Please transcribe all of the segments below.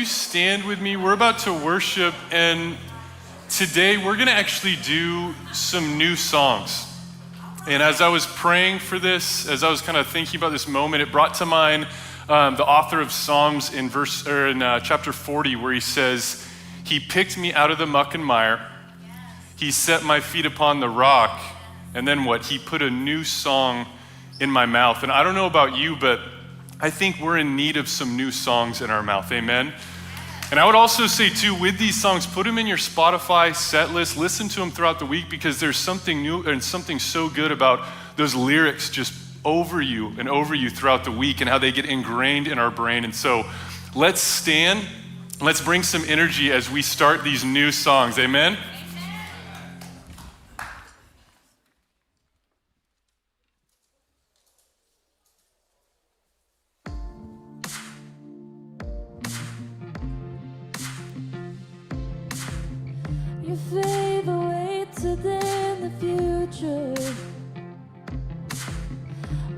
You stand with me. We're about to worship, and today we're going to actually do some new songs. And as I was praying for this, as I was kind of thinking about this moment, it brought to mind the author of Psalms in chapter 40, where he says, "He picked me out of the muck and mire. He set my feet upon the rock." And then what? "He put a new song in my mouth." And I don't know about you, but I think we're in need of some new songs in our mouth. Amen. And I would also say too, with these songs, put them in your Spotify set list, listen to them throughout the week, because there's something new and something so good about those lyrics just over you and over you throughout the week and how they get ingrained in our brain. And so let's stand, let's bring some energy as we start these new songs. Amen. Your favor waits within the future.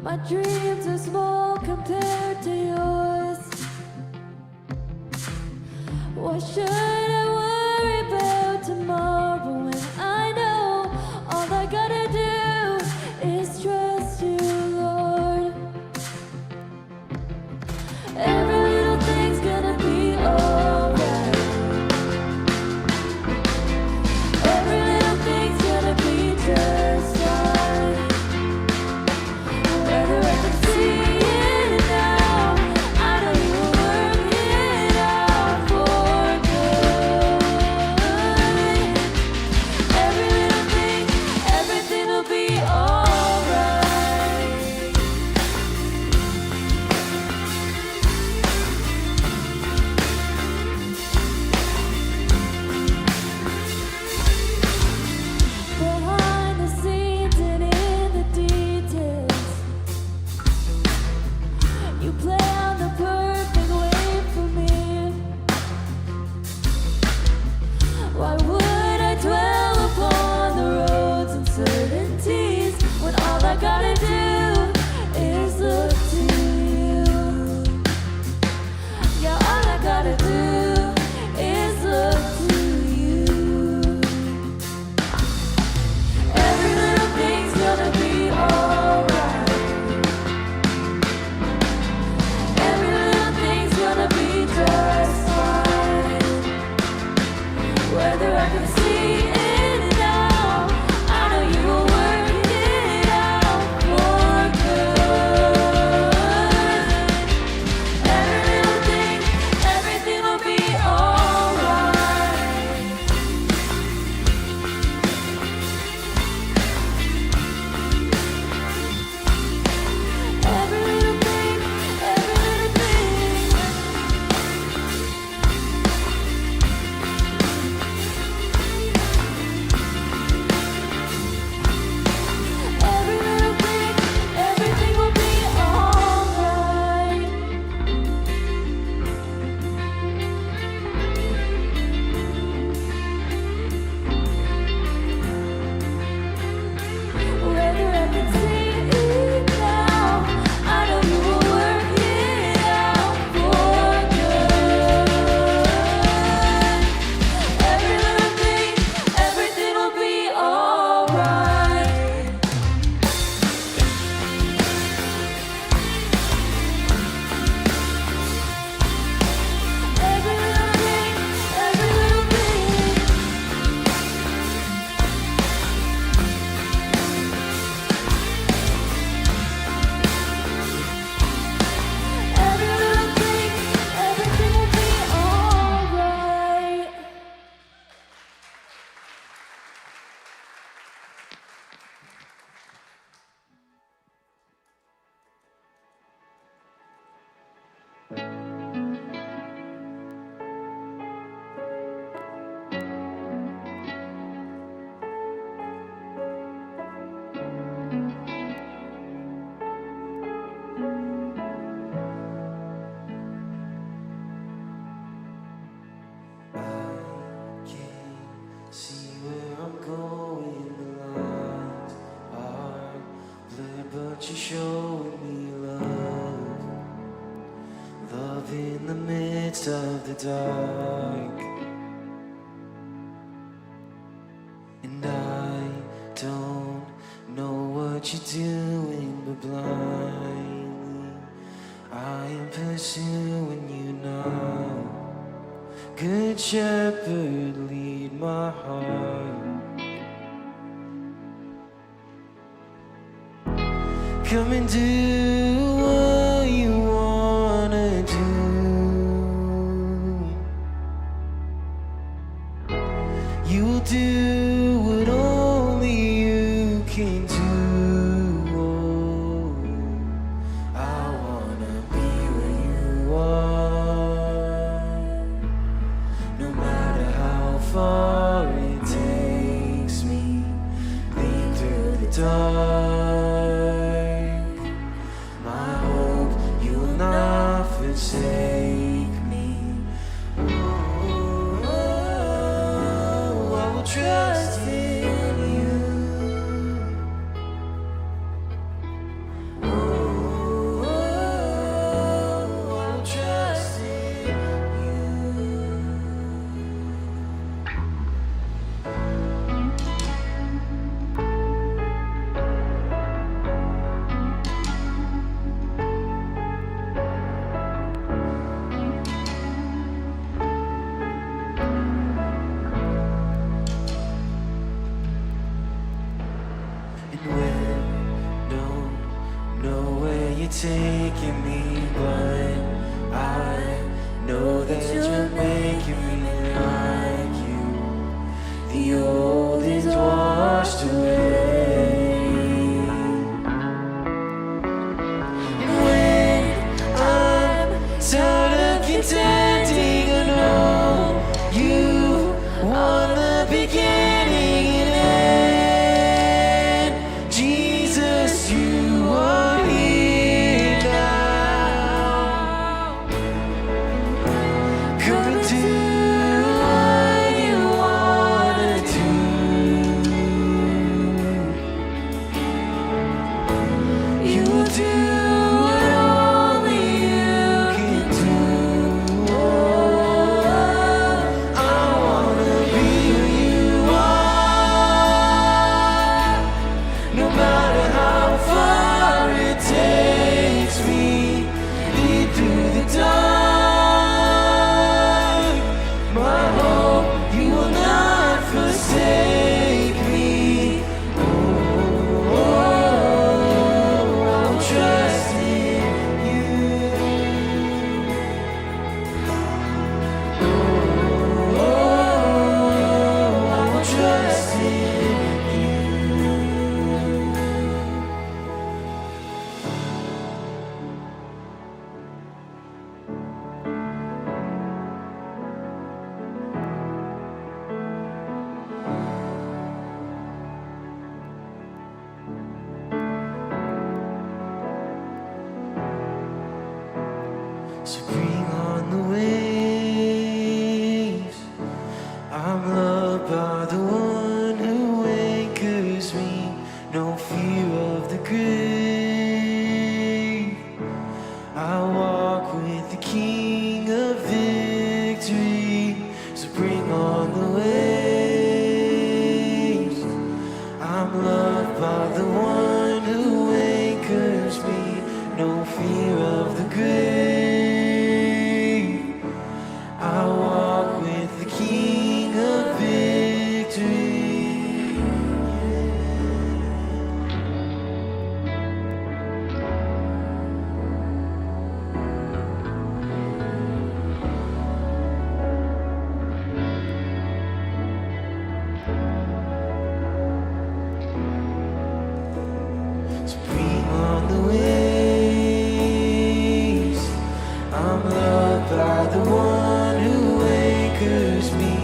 My dreams are small compared to yours. Why should I worry about tomorrow when I know all I gotta do is trust you, Lord? Every little thing's gonna be alright. Just fine. Whether I can see it now, I know you will work it out for good. Every little thing, everything will be alright. Behind the scenes and in the details, you planned the perfect way for me. Why would I dwell upon the roads and certainties when all I gotta do is look to you? Yeah, all I gotta do is look to you. Every little thing's gonna be alright. Every little thing's gonna be just fine. Whether I can see it now, I know you will work it out for good. Every little thing, everything will be alright. Every little thing, every little thing. Every little thing, everything will be alright. Whether I can see it now, I know you will work it out for good. Every little thing, everything will be alright. Every little thing, every little thing. Every little thing, everything will be alright. See where I'm going, the lines are blurred, but you're showing me love. Love in the midst midst of the dark, and I don't know what you're doing, but blindly I am pursuing you now. Good Shepherd, lead my heart. Come and do what you wanna do. You will do what only you can do. Oh, I wanna be where you are, no matter how far it takes me. Lead through the dark, my hope you will not forsake me. Oh, I will trust in you. Oh, I will trust in you. And when don't know where you're taking me, but I know that you're making me like you. The old is washed away. And when I'm tired of contending, I know you won the beginning and end. Jesus, you are here now. Come and do what you wanna do. You will do what only you can do. Oh, I wanna be where you are, no matter how far it takes me. Lead through the dark, my hope you will not forsake me. Oh, I'll trust in you. Oh, I will trust in you. So bring on the waves. I'm loved by the one who anchors me. No fear of the grave. I walk with the King of victory. So bring on the waves. I'm loved by the one who anchors me. No fear of the grave. I walk with the King of victory. So bring on the waves. I'm loved by the one who anchors me.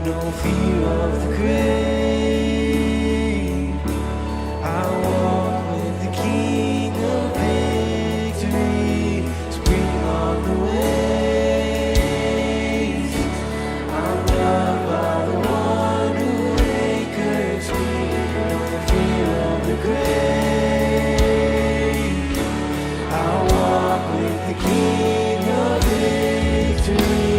No fear of the grave. I walk with the King of victory. So bring on the waves. I'm loved by the one who anchors me. No fear of the grave. I walk with the King of victory.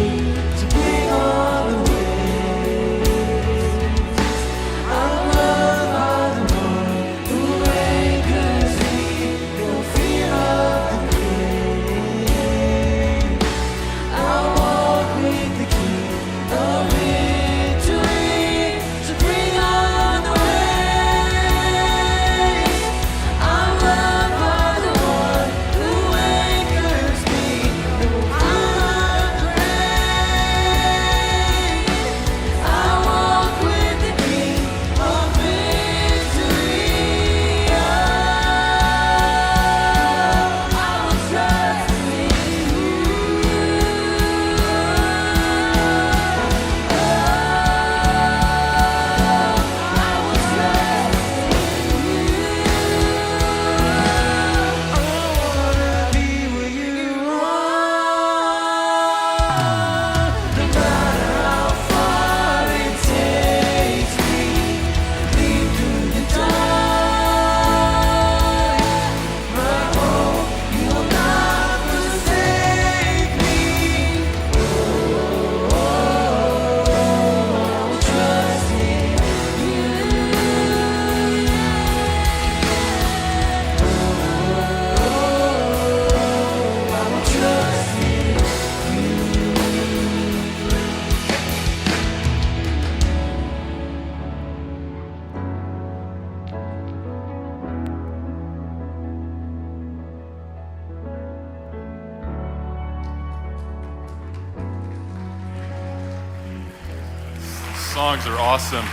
songs are awesome.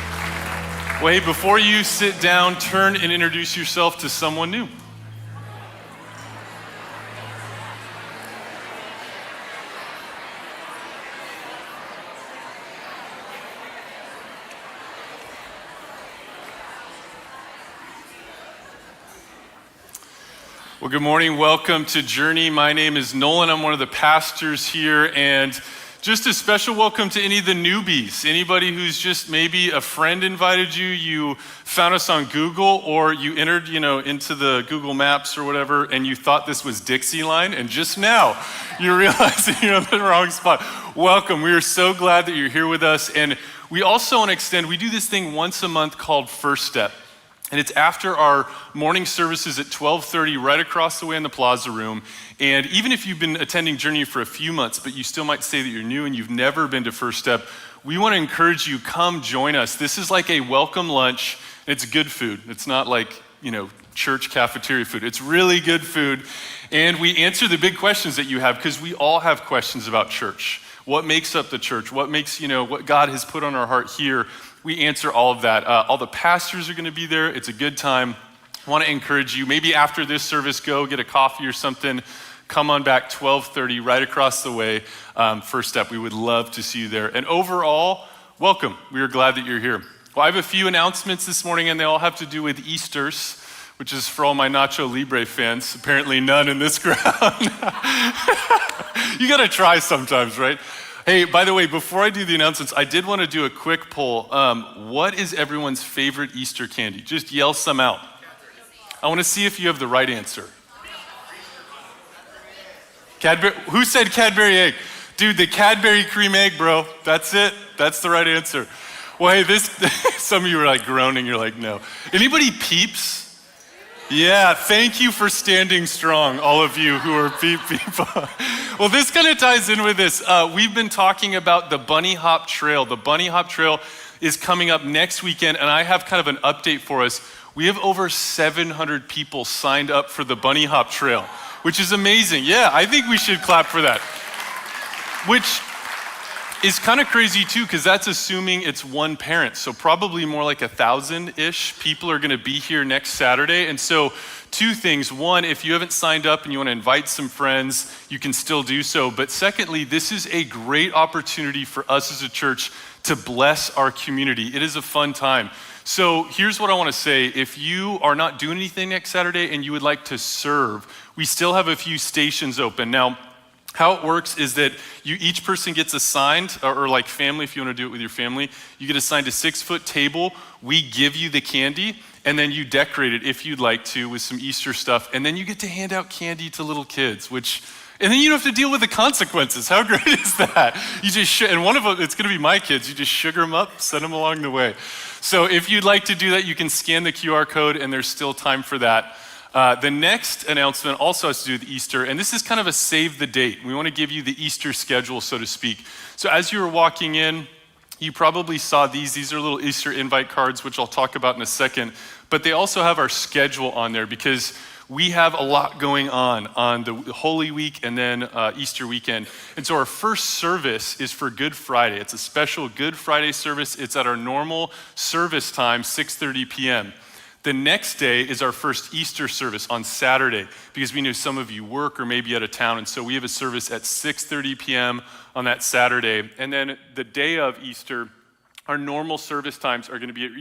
Well, hey, before you sit down, turn and introduce yourself to someone new. Well, good morning. Welcome to Journey. My name is Nolan. I'm one of the pastors here, and just a special welcome to any of the newbies. Anybody who's just maybe a friend invited you, you found us on Google, or you entered, into the Google Maps or whatever, and you thought this was Dixieline, and just now you realize that you're in the wrong spot. Welcome. We are so glad that you're here with us, and we also want to extend, we do this thing once a month called First Step. And it's after our morning services at 12:30 right across the way in the plaza room. And even if you've been attending Journey for a few months, but you still might say that you're new and you've never been to First Step, we want to encourage you, come join us. This is like a welcome lunch. It's good food. It's not like, church cafeteria food. It's really good food. And we answer the big questions that you have, because we all have questions about church. What makes up the church? What makes, what God has put on our heart here? We answer all of that. All the pastors are going to be there. It's a good time. I want to encourage you, maybe after this service, go get a coffee or something. Come on back 12:30 right across the way. First Step. We would love to see you there. And overall, welcome. We are glad that you're here. Well, I have a few announcements this morning, and they all have to do with Easters, which is for all my Nacho Libre fans. Apparently none in this crowd. You got to try sometimes, right? Hey, by the way, before I do the announcements, I did want to do a quick poll. What is everyone's favorite Easter candy? Just yell some out. I want to see if you have the right answer. Cadbury, who said Cadbury egg? Dude, the Cadbury cream egg, bro. That's it. That's the right answer. Well, hey, some of you are like groaning. You're like, no. Anybody Peeps? Yeah, thank you for standing strong, all of you who are people. Well, this kind of ties in with this. We've been talking about the Bunny Hop Trail. The Bunny Hop Trail is coming up next weekend, and I have kind of an update for us. We have over 700 people signed up for the Bunny Hop Trail, which is amazing. Yeah, I think we should clap for that. Which is kind of crazy too, because that's assuming it's one parent. So probably more like 1,000-ish people are gonna be here next Saturday. And so two things. One, if you haven't signed up and you wanna invite some friends, you can still do so. But secondly, this is a great opportunity for us as a church to bless our community. It is a fun time. So here's what I wanna say. If you are not doing anything next Saturday and you would like to serve, we still have a few stations open. Now, how it works is that each person gets assigned, or like family, if you want to do it with your family, you get assigned a 6-foot table. We give you the candy, and then you decorate it if you'd like to with some Easter stuff, and then you get to hand out candy to little kids, and then you don't have to deal with the consequences. How great is that? You just and one of them, it's going to be my kids. You just sugar them up, send them along the way. So if you'd like to do that, you can scan the QR code, and there's still time for that. The next announcement also has to do with Easter, and this is kind of a save the date. We want to give you the Easter schedule, so to speak. So as you were walking in, you probably saw these. These are little Easter invite cards, which I'll talk about in a second. But they also have our schedule on there, because we have a lot going on the Holy Week and then Easter weekend. And so our first service is for Good Friday. It's a special Good Friday service. It's at our normal service time, 6:30 p.m. The next day is our first Easter service on Saturday, because we know some of you work or maybe out of town, and so we have a service at 6:30 p.m. on that Saturday. And then the day of Easter, our normal service times are going to be at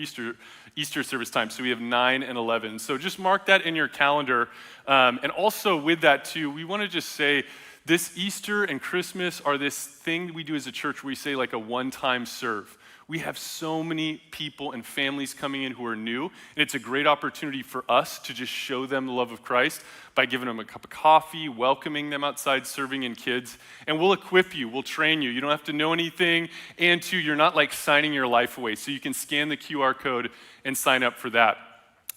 Easter service time, so we have 9 and 11. So just mark that in your calendar. And also with that too, we want to just say this Easter and Christmas are this thing we do as a church where we say like a one-time serve. We have so many people and families coming in who are new, and it's a great opportunity for us to just show them the love of Christ by giving them a cup of coffee, welcoming them outside, serving in kids, and we'll equip you, we'll train you. You don't have to know anything, and two, you're not like signing your life away, so you can scan the QR code and sign up for that.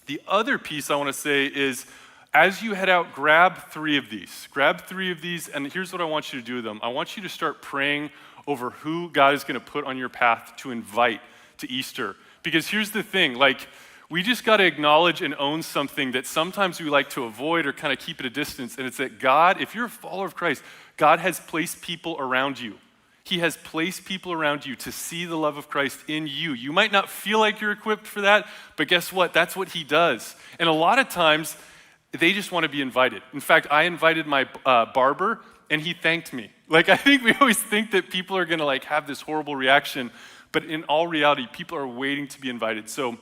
The other piece I want to say is, as you head out, grab 3 of these. Grab 3 of these, and here's what I want you to do with them. I want you to start praying over who God is going to put on your path to invite to Easter. Because here's the thing, we just got to acknowledge and own something that sometimes we like to avoid or kind of keep at a distance, and it's that God, if you're a follower of Christ, God has placed people around you. He has placed people around you to see the love of Christ in you. You might not feel like you're equipped for that, but guess what? That's what he does. And a lot of times, they just want to be invited. In fact, I invited my barber, and he thanked me. Like, I think we always think that people are going to like have this horrible reaction, but in all reality, people are waiting to be invited. So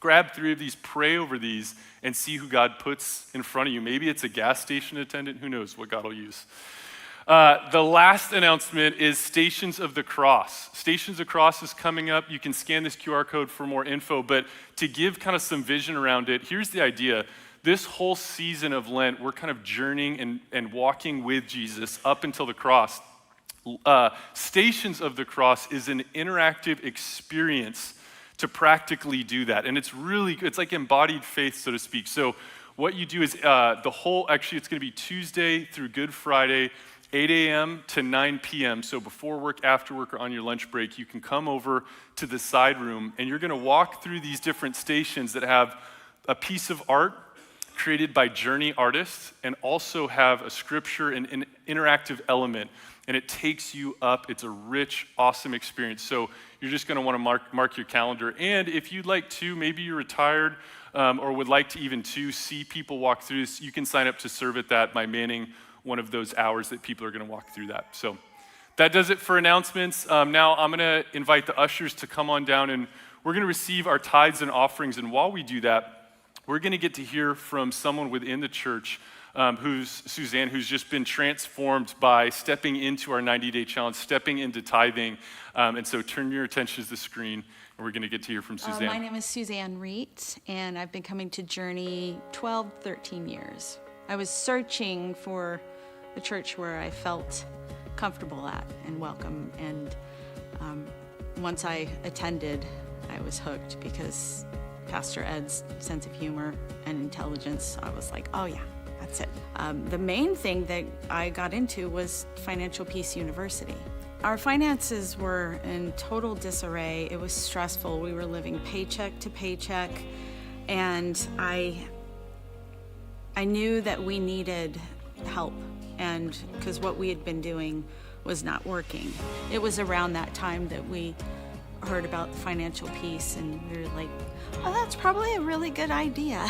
grab 3 of these, pray over these, and see who God puts in front of you. Maybe it's a gas station attendant. Who knows what God will use. The last announcement is Stations of the Cross. Stations of the Cross is coming up. You can scan this QR code for more info, but to give kind of some vision around it, here's the idea. This whole season of Lent, we're kind of journeying and walking with Jesus up until the cross. Stations of the Cross is an interactive experience to practically do that. And it's like embodied faith, so to speak. So what you do is actually it's gonna be Tuesday through Good Friday, 8 a.m. to 9 p.m. So before work, after work, or on your lunch break, you can come over to the side room and you're gonna walk through these different stations that have a piece of art created by Journey artists and also have a scripture and an interactive element. And it takes you up. It's a rich, awesome experience. So you're just gonna wanna mark your calendar. And if you'd like to, maybe you're retired or would like to even see people walk through this, you can sign up to serve at that by manning one of those hours that people are gonna walk through that. So that does it for announcements. Now I'm gonna invite the ushers to come on down and we're gonna receive our tithes and offerings. And while we do that, we're gonna get to hear from someone within the church who's Suzanne, who's just been transformed by stepping into our 90-day challenge, stepping into tithing. And so turn your attention to the screen, and we're gonna get to hear from Suzanne. My name is Suzanne Reet, and I've been coming to Journey 12, 13 years. I was searching for a church where I felt comfortable at and welcome. And once I attended, I was hooked because Pastor Ed's sense of humor and intelligence, I was like, oh yeah, that's it. The main thing that I got into was Financial Peace University. Our finances were in total disarray. It was stressful. We were living paycheck to paycheck. And I knew that we needed help, and because what we had been doing was not working. It was around that time that we heard about financial peace, and we were like, oh, that's probably a really good idea.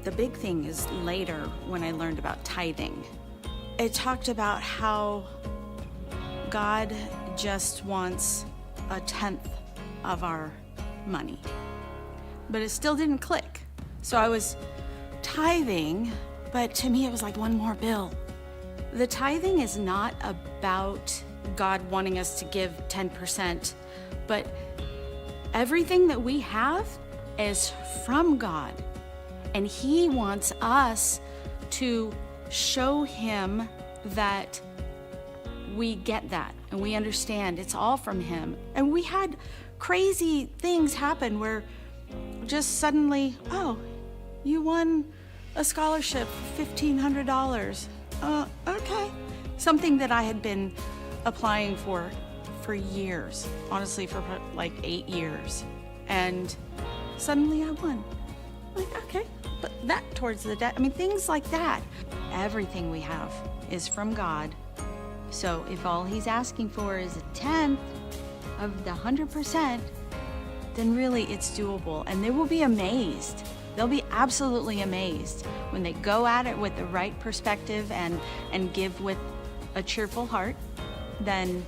The big thing is later when I learned about tithing. It talked about how God just wants 1/10 of our money, but it still didn't click. So I was tithing, but to me it was like one more bill. The tithing is not about God wanting us to give 10%, but everything that we have is from God, and He wants us to show Him that we get that and we understand it's all from Him. And we had crazy things happen where just suddenly, oh, you won a scholarship for $1,500. Okay. Something that I had been applying for years, honestly, for like 8 years. And suddenly I won. Like, okay, but that towards the debt. I mean, things like that. Everything we have is from God. So if all He's asking for is 1/10 of the 100%, then really it's doable. And they will be amazed. They'll be absolutely amazed when they go at it with the right perspective and give with a cheerful heart. Then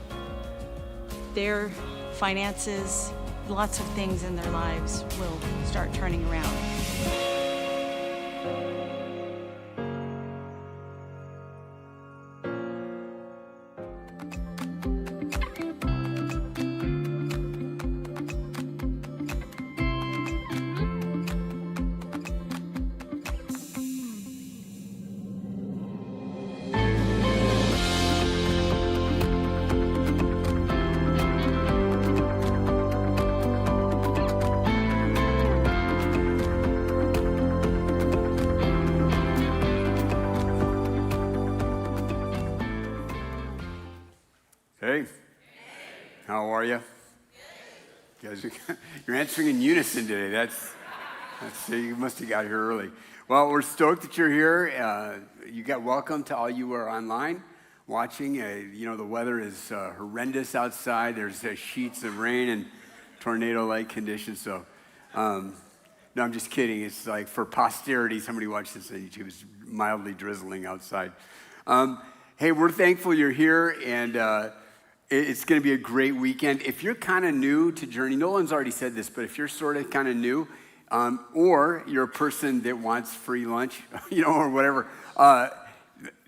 their finances, lots of things in their lives will start turning around. Hey, how are you? You guys, you're answering in unison today. That's you must have got here early. Well, we're stoked that you're here. You got welcome to all you who are online. watching. The weather is horrendous outside. There's sheets of rain and tornado-like conditions. So, no, I'm just kidding. It's like for posterity, somebody watched this on YouTube. It's mildly drizzling outside. Hey, we're thankful you're here, and it's going to be a great weekend. If you're kind of new to Journey, Nolan's already said this, but if you're sort of kind of new, or you're a person that wants free lunch, or whatever,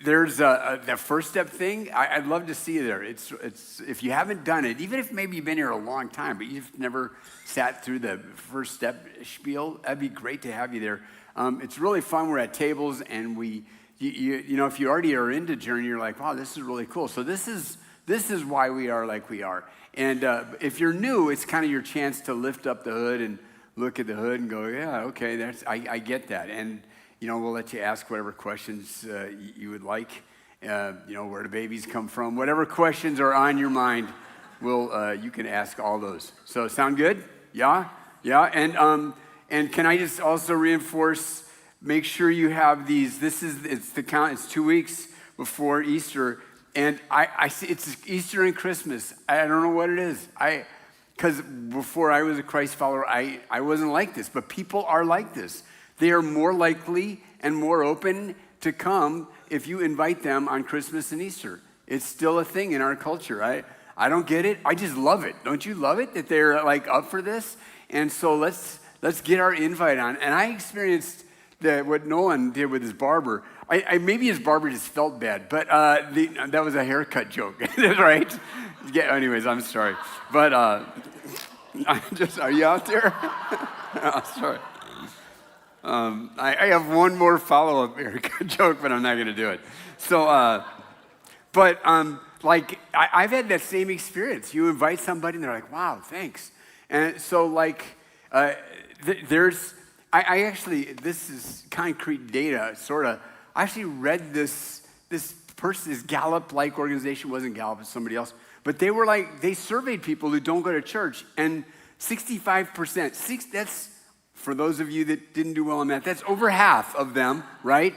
there's the first step thing. I'd love to see you there. It's if you haven't done it, even if maybe you've been here a long time, but you've never sat through the first step spiel, that'd be great to have you there. It's really fun. We're at tables, and if you already are into Journey, you're like, wow, this is really cool. So this is why we are like we are. And if you're new, it's kind of your chance to lift up the hood and look at the hood and go, yeah, okay, I get that. And we'll let you ask whatever questions you would like. Where do babies come from? Whatever questions are on your mind, you can ask all those. So sound good? Yeah. And can I just also reinforce? Make sure you have these. It's the count. It's 2 weeks before Easter, and I see it's Easter and Christmas. I don't know what it is. Because before I was a Christ follower, I wasn't like this, but people are like this. They are more likely and more open to come if you invite them on Christmas and Easter. It's still a thing in our culture. I don't get it. I just love it. Don't you love it that they're like up for this? And so let's get our invite on. And I experienced what Nolan did with his barber. Maybe his barber just felt bad, but that was a haircut joke, right? Yeah, anyways, I'm sorry. But are you out there? Oh, sorry. I have one more follow-up haircut joke, but I'm not going to do it. So, I've had that same experience. You invite somebody, and they're like, wow, thanks. And so, this is concrete data, sort of. I actually read this Gallup-like organization, wasn't Gallup, it's somebody else, but they surveyed people who don't go to church, and 65%, that's, for those of you that didn't do well on that, that's over half of them, right,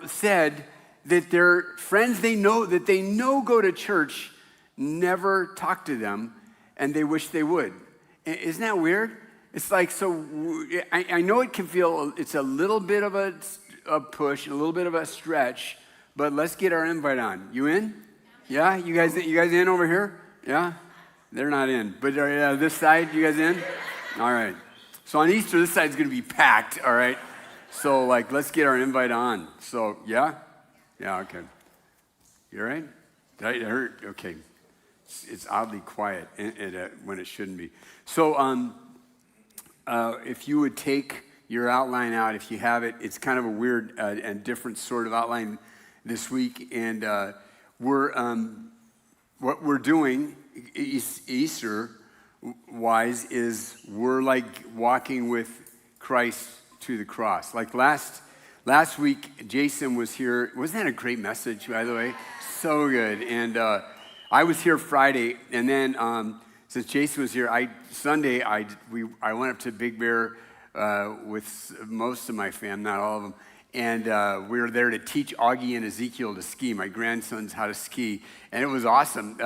said that their friends they know go to church never talk to them, and they wish they would. Isn't that weird? It's like, so I know it can feel, it's a little bit of a push, a little bit of a stretch, but let's get our invite on. You in? Yeah? You guys in over here? Yeah? They're not in. But this side, you guys in? All right. So on Easter, this side's going to be packed, all right? So, let's get our invite on. So, yeah? Yeah, okay. You all right? Did I hurt? Okay. It's oddly quiet when it shouldn't be. So, if you would take your outline out, if you have it, it's kind of a weird and different sort of outline this week. And what we're doing Easter-wise is we're like walking with Christ to the cross. Like last week, Jason was here. Wasn't that a great message, by the way? So good. And I was here Friday, and then since Jason was here, Sunday I went up to Big Bear with most of my fam, not all of them, and we were there to teach Augie and Ezekiel to ski, my grandsons, how to ski, and it was awesome.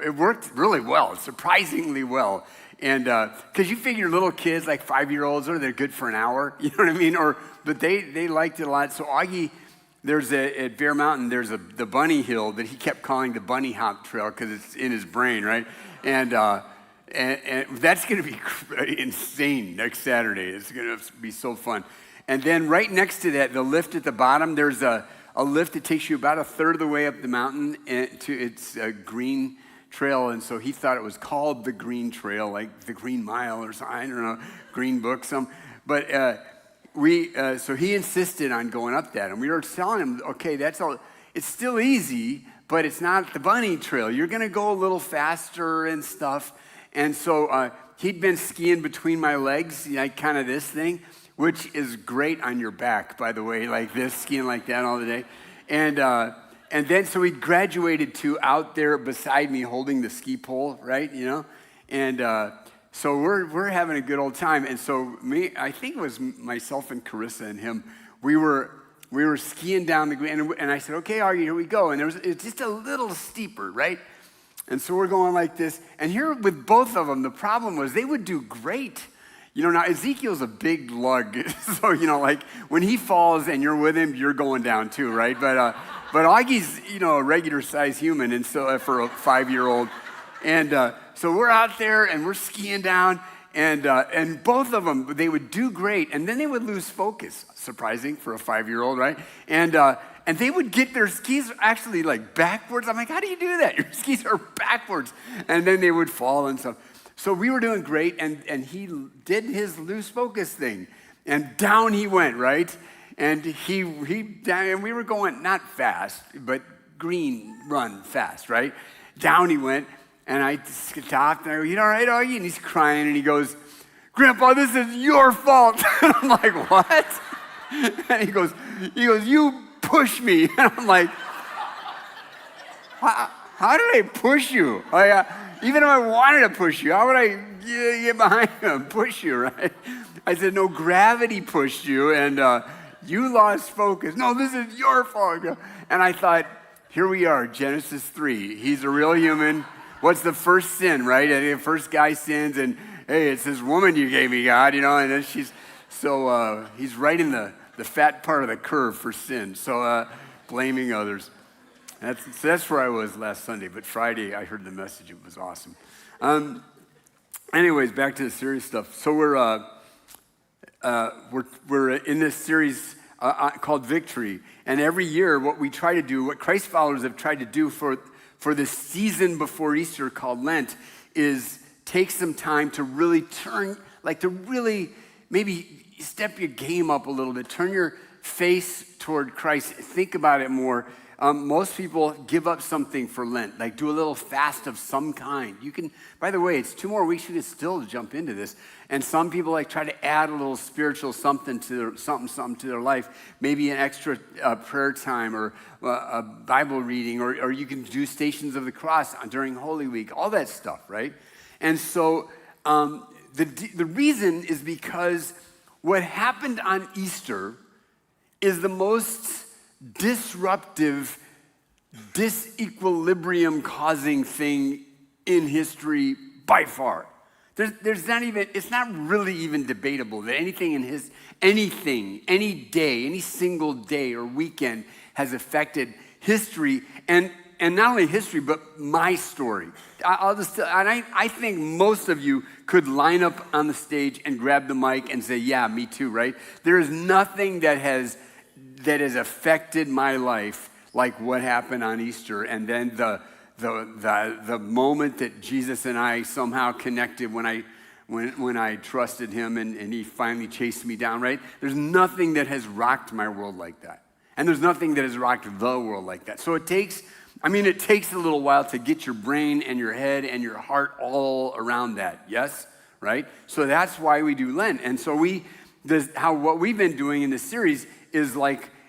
It worked really well, surprisingly well, and because you figure little kids, like 5-year-olds, they're good for an hour, you know what I mean? But they liked it a lot. So Augie, at Bear Mountain, there's the bunny hill that he kept calling the bunny hop trail because it's in his brain, right? And that's going to be insane next Saturday. It's going to be so fun. And then right next to that, the lift at the bottom, there's a lift that takes you about a third of the way up the mountain to it's a green trail. And so he thought it was called the Green Trail, like the Green Mile or something, I don't know, Green Book, But so he insisted on going up that. And we were telling him, okay, that's all. It's still easy, but it's not the bunny trail. You're going to go a little faster and stuff. And so he'd been skiing between my legs, kind of this thing, which is great on your back, by the way, like this, skiing like that all the day. And then so he graduated to out there beside me holding the ski pole, right, And so we're having a good old time. And so I think it was myself and Carissa and him, we were we were skiing down the green, and I said, okay, Augie, here we go. And it's just a little steeper, right? And so we're going like this. And here with both of them, the problem was they would do great. You know, now Ezekiel's a big lug. So, you know, like when he falls and you're with him, you're going down too, right? But Augie's, you know, a regular size human, and so for a 5-year-old. And so we're out there and we're skiing down, and both of them, they would do great, and then they would lose focus. Surprising for a 5-year-old, right? And they would get their skis actually like backwards. I'm like, how do you do that? Your skis are backwards. And then they would fall and stuff. So we were doing great, and he did his lose focus thing, and down he went, right? And and we were going not fast, but green run fast, right? Down he went, and I stopped, and I go, you all right, Augie? And he's crying, and he goes, Grandpa, this is your fault. And I'm like, what? And he goes, you push me. And I'm like, how did I push you? Even if I wanted to push you, how would I get behind you and push you, right? I said, no, gravity pushed you, and you lost focus. No, this is your fault. And I thought, here we are, Genesis 3. He's a real human. What's the first sin, right? And the first guy sins, and hey, it's this woman you gave me, God, you know, and then he's right in the fat part of the curve for sin. So blaming others. That's where I was last Sunday, but Friday I heard the message. It was awesome. Anyways, back to the serious stuff. So we're in this series called Victory, and every year what we try to do, what Christ followers have tried to do for this season before Easter called Lent, is take some time to really maybe step your game up a little bit, turn your face toward Christ, think about it more. Most people give up something for Lent, like do a little fast of some kind. You can, by the way, it's 2 more weeks, you can still jump into this. And some people like try to add a little spiritual something to their life, maybe an extra prayer time or a Bible reading, or you can do Stations of the Cross during Holy Week, all that stuff, right? And so the reason is because what happened on Easter is the most disruptive, disequilibrium causing thing in history by far. It's not really even debatable that any day, any single day or weekend has affected history, and not only history, but my story. I think most of you could line up on the stage and grab the mic and say, yeah, me too, right? There is nothing that has affected my life like what happened on Easter, and then the moment that Jesus and I somehow connected when I trusted him and he finally chased me down, right? There's nothing that has rocked my world like that. And there's nothing that has rocked the world like that. So it takes a little while to get your brain and your head and your heart all around that, yes? Right? So that's why we do Lent. And so what we've been doing in this series is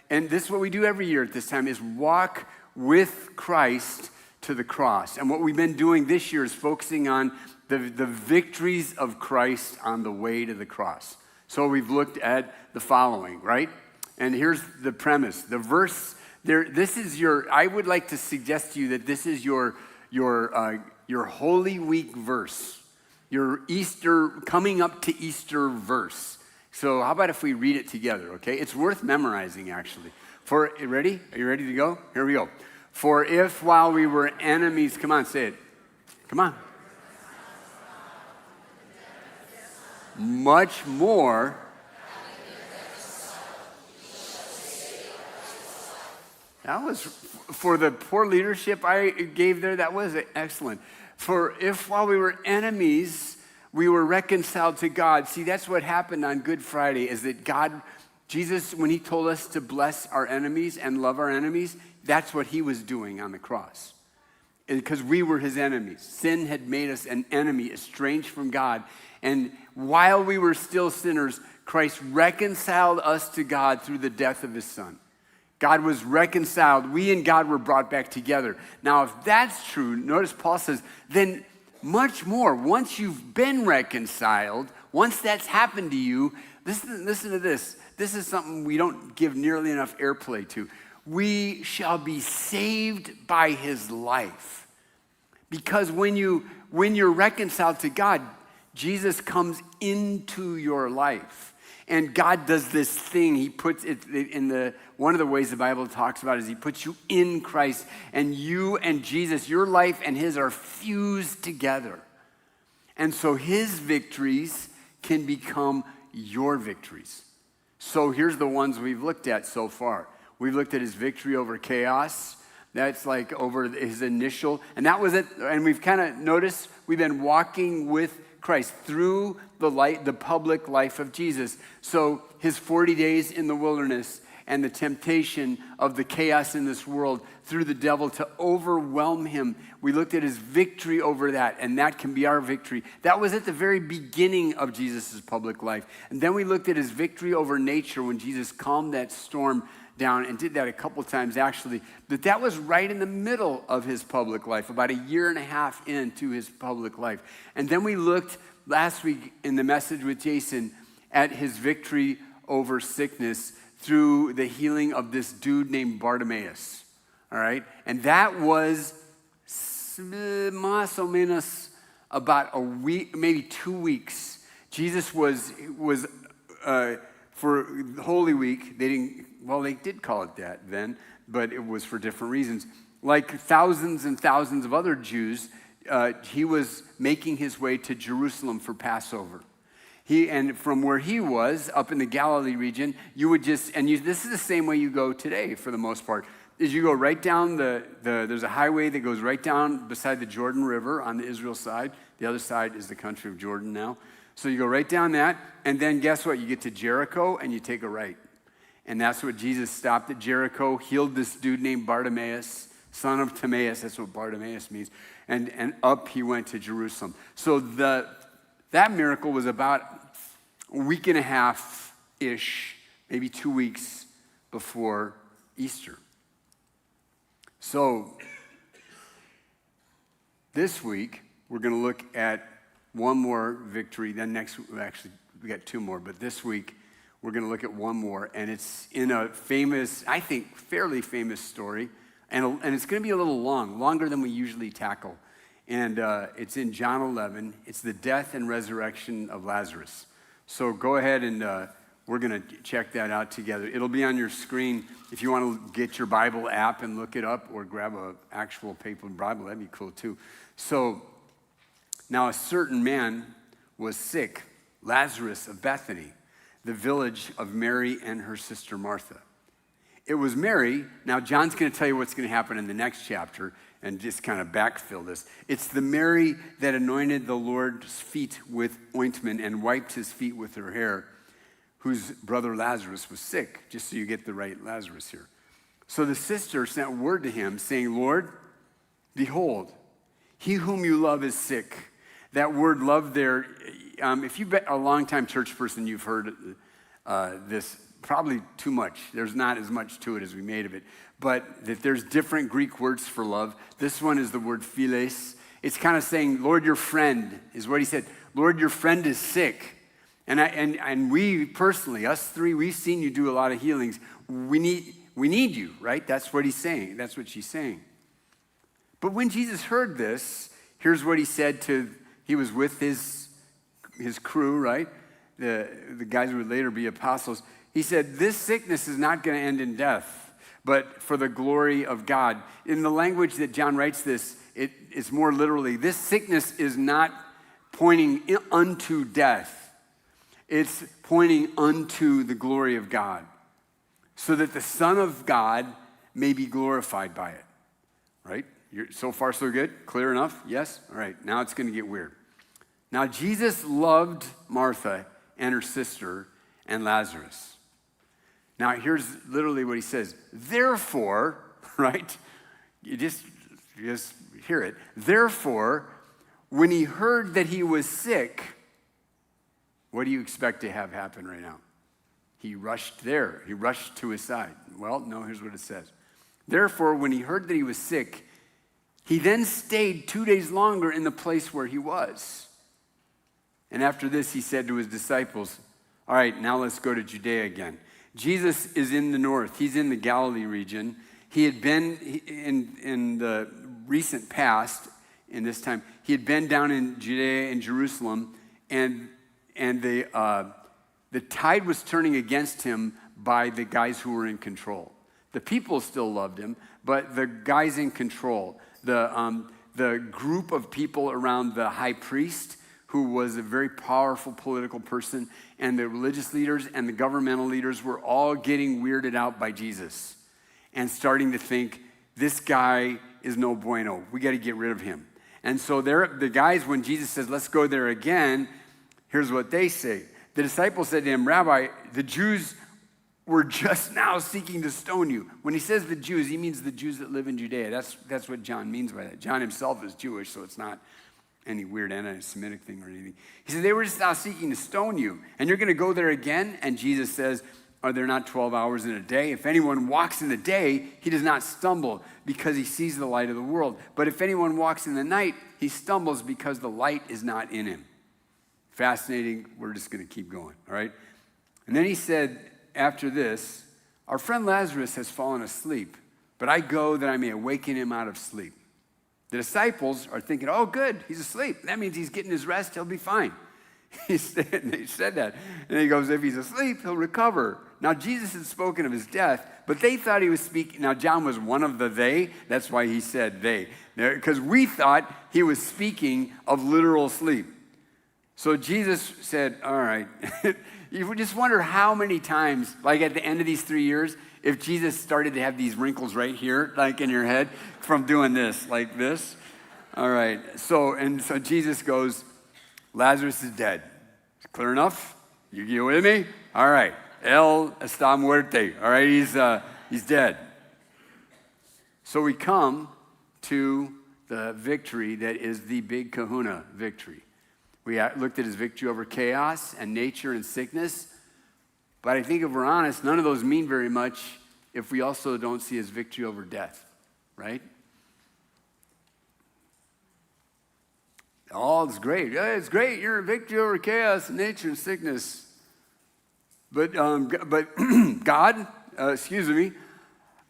and this is what we do every year at this time, is walk with Christ to the cross. And what we've been doing this year is focusing on the victories of Christ on the way to the cross. So we've looked at the following, right? And here's the premise. The verse there, I would like to suggest to you that this is your Holy Week verse, your Easter, coming up to Easter verse. So how about if we read it together, okay? It's worth memorizing, actually. Ready? Are you ready to go? Here we go. For if while we were enemies, come on, say it. Come on. Much more. That was, for the poor leadership I gave there, that was excellent. For if while we were enemies, we were reconciled to God. See, that's what happened on Good Friday, is that Jesus, when he told us to bless our enemies and love our enemies, that's what he was doing on the cross. Because we were his enemies. Sin had made us an enemy, estranged from God. And while we were still sinners, Christ reconciled us to God through the death of his son. God was reconciled. We and God were brought back together. Now, if that's true, notice Paul says, then much more, once you've been reconciled, once that's happened to you, listen to this. this is something we don't give nearly enough airplay to. We shall be saved by his life. Because when you're reconciled to God, Jesus comes into your life. And God does this thing. He puts it in one of the ways the Bible talks about is he puts you in Christ, and you and Jesus, your life and his are fused together. And so his victories can become your victories. So here's the ones we've looked at so far. We've looked at his victory over chaos. That's like over his initial, and that was it. And we've kind of noticed we've been walking with Christ through the public life of Jesus. So his 40 days in the wilderness and the temptation of the chaos in this world through the devil to overwhelm him. We looked at his victory over that, and that can be our victory. That was at the very beginning of Jesus' public life. And then we looked at his victory over nature when Jesus calmed that storm down, and did that a couple times actually. But that was right in the middle of his public life, about a year and a half into his public life. And then we looked last week in the message with Jason at his victory over sickness through the healing of this dude named Bartimaeus. All right? And that was más o menos about a week, maybe 2 weeks. Jesus was for Holy Week, they did call it that then, but it was for different reasons. Like thousands and thousands of other Jews, he was making his way to Jerusalem for Passover. And from where he was, up in the Galilee region, this is the same way you go today for the most part, is you go right down there's a highway that goes right down beside the Jordan River on the Israel side. The other side is the country of Jordan now. So you go right down that, and then guess what? You get to Jericho, and you take a right. And that's what Jesus stopped at Jericho, healed this dude named Bartimaeus, son of Timaeus. That's what Bartimaeus means. And up he went to Jerusalem. So that miracle was about a week and a half-ish, maybe 2 weeks before Easter. So this week, we're going to look at one more victory. Then next, actually, we got two more. But this week, we're going to look at one more. And it's in a famous, I think, fairly famous story. And it's going to be a little longer than we usually tackle. And it's in John 11. It's the death and resurrection of Lazarus. So go ahead and we're going to check that out together. It'll be on your screen if you want to get your Bible app and look it up, or grab an actual paper Bible. That'd be cool too. So now a certain man was sick, Lazarus of Bethany, the village of Mary and her sister Martha. It was Mary. Now John's going to tell you what's going to happen in the next chapter and just kind of backfill this. It's the Mary that anointed the Lord's feet with ointment and wiped his feet with her hair, whose brother Lazarus was sick, just so you get the right Lazarus here. So the sister sent word to him saying, Lord, behold, he whom you love is sick. That word love there, if you've been a long-time church person, you've heard this probably too much. There's not as much to it as we made of it. But that there's different Greek words for love. This one is the word philes. It's kind of saying, Lord, your friend, is what he said. Lord, your friend is sick. And we personally, us three, we've seen you do a lot of healings. We need you, right? That's what he's saying. That's what she's saying. But when Jesus heard this, here's what he said he was with his crew, right? The guys who would later be apostles. He said, this sickness is not going to end in death, but for the glory of God. In the language that John writes this, it's more literally, this sickness is not pointing unto death. It's pointing unto the glory of God, so that the Son of God may be glorified by it, right? So far, so good? Clear enough? Yes? All right, now it's going to get weird. Now, Jesus loved Martha and her sister and Lazarus. Now, here's literally what he says. Therefore, right? You just hear it. Therefore, when he heard that he was sick, what do you expect to have happen right now? He rushed there. He rushed to his side. Well, no, here's what it says. Therefore, when he heard that he was sick, he then stayed 2 days longer in the place where he was. And after this, he said to his disciples, All right, now let's go to Judea again. Jesus is in the north. He's in the Galilee region. He had been in the recent past, in this time, he had been down in Judea and Jerusalem, and the tide was turning against him by the guys who were in control. The people still loved him, but the guys in control, the group of people around the high priest, who was a very powerful political person, and the religious leaders and the governmental leaders were all getting weirded out by Jesus and starting to think, this guy is no bueno. We got to get rid of him. And so the guys, when Jesus says, let's go there again, here's what they say. The disciples said to him, Rabbi, the Jews were just now seeking to stone you. When he says the Jews, he means the Jews that live in Judea. That's what John means by that. John himself is Jewish, so it's not any weird anti-Semitic thing or anything. He said, they were just now seeking to stone you, and you're going to go there again? And Jesus says, are there not 12 hours in a day? If anyone walks in the day, he does not stumble because he sees the light of the world. But if anyone walks in the night, he stumbles because the light is not in him. Fascinating. We're just going to keep going, all right? And then he said, after this, our friend Lazarus has fallen asleep, but I go that I may awaken him out of sleep. The disciples are thinking, oh, good, he's asleep. That means he's getting his rest. He fine. They said that. And he goes, if he's asleep, he'll recover. Now, Jesus had spoken of his death, but they thought he was speaking. Now, John was one of the they. That's why he said they. Because we thought he was speaking of literal sleep. So Jesus said, all right. You just wonder how many times, like at the end of these 3 years, if Jesus started to have these wrinkles right here, like in your head, from doing this, like this. All right. So Jesus goes, Lazarus is dead. Clear enough? You with me? All right. Él está muerto. All right, he's dead. So we come to the victory that is the big kahuna victory. We looked at his victory over chaos and nature and sickness. But I think if we're honest, none of those mean very much if we also don't see his victory over death, right? Oh, it's great. Yeah, it's great. You're a victory over chaos and nature and sickness. But God,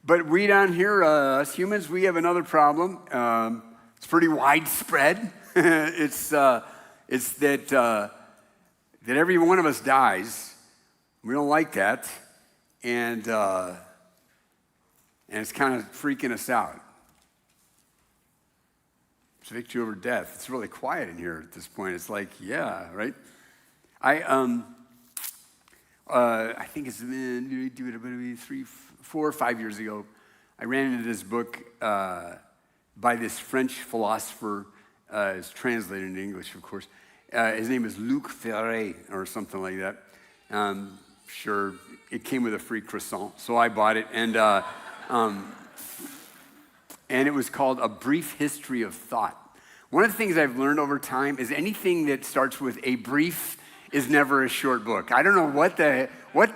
but we down here, us humans, we have another problem. It's pretty widespread. It's that every one of us dies. We don't like that, and it's kind of freaking us out. It's victory over death. It's really quiet in here at this point. It's like, yeah, right? I think it's been 4 or 5 years ago. I ran into this book by this French philosopher. It's translated into English, of course. His name is Luc Ferré or something like that. Sure, it came with a free croissant, so I bought it. And it was called A Brief History of Thought. One of the things I've learned over time is anything that starts with a brief is never a short book. I don't know what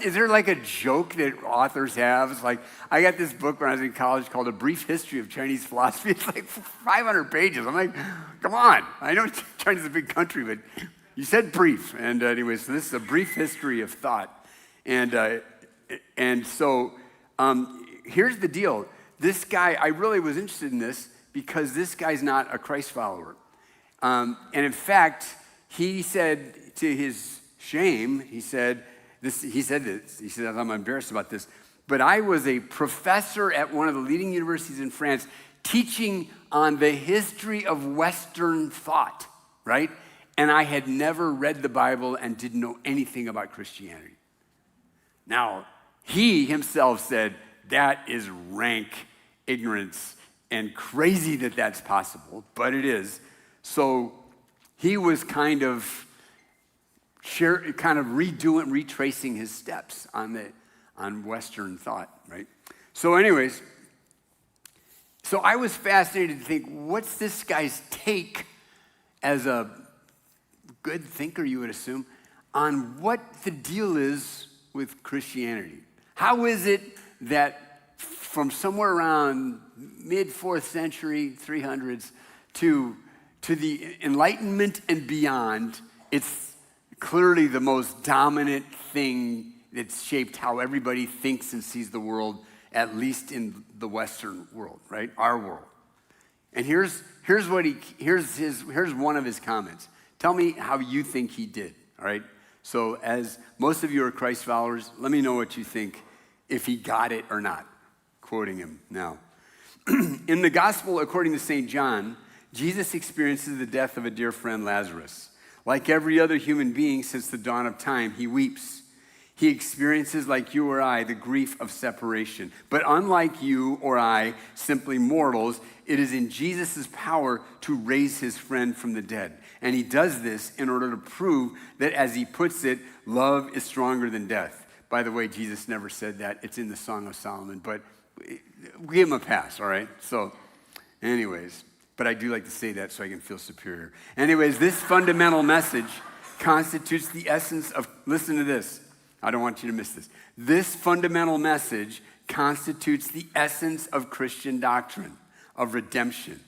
is there like a joke that authors have? It's like, I got this book when I was in college called A Brief History of Chinese Philosophy. It's like 500 pages. I'm like, come on. I know China's a big country, but you said brief. And anyway, so this is A Brief History of Thought. And so here's the deal. This guy, I really was interested in this because this guy's not a Christ follower. And in fact, he said, to his shame, he said, I'm embarrassed about this, but I was a professor at one of the leading universities in France teaching on the history of Western thought, right? And I had never read the Bible and didn't know anything about Christianity. Now, he himself said, that is rank ignorance and crazy that that's possible, but it is. So he was kind of retracing his steps on Western thought, right? So anyways, so I was fascinated to think, what's this guy's take as a good thinker, you would assume, on what the deal is with Christianity? How is it that from somewhere around mid-4th century, 300s, to the Enlightenment and beyond, clearly the most dominant thing that's shaped how everybody thinks and sees the world, at least in the Western world, right? Our world. And here's one of his comments. Tell me how you think he did, all right? So as most of you are Christ followers, let me know what you think, if he got it or not. Quoting him now. In the gospel according to St. John, Jesus experiences the death of a dear friend, Lazarus. Like every other human being since the dawn of time, he weeps. He experiences, like you or I, the grief of separation. But unlike you or I, simply mortals, it is in Jesus' power to raise his friend from the dead. And he does this in order to prove that, as he puts it, love is stronger than death. By the way, Jesus never said that. It's in the Song of Solomon, but give him a pass, all right? So, anyways, but I do like to say that so I can feel superior. Anyways, this fundamental message constitutes the essence of, listen to this. I don't want you to miss this. This fundamental message constitutes the essence of Christian doctrine, of redemption.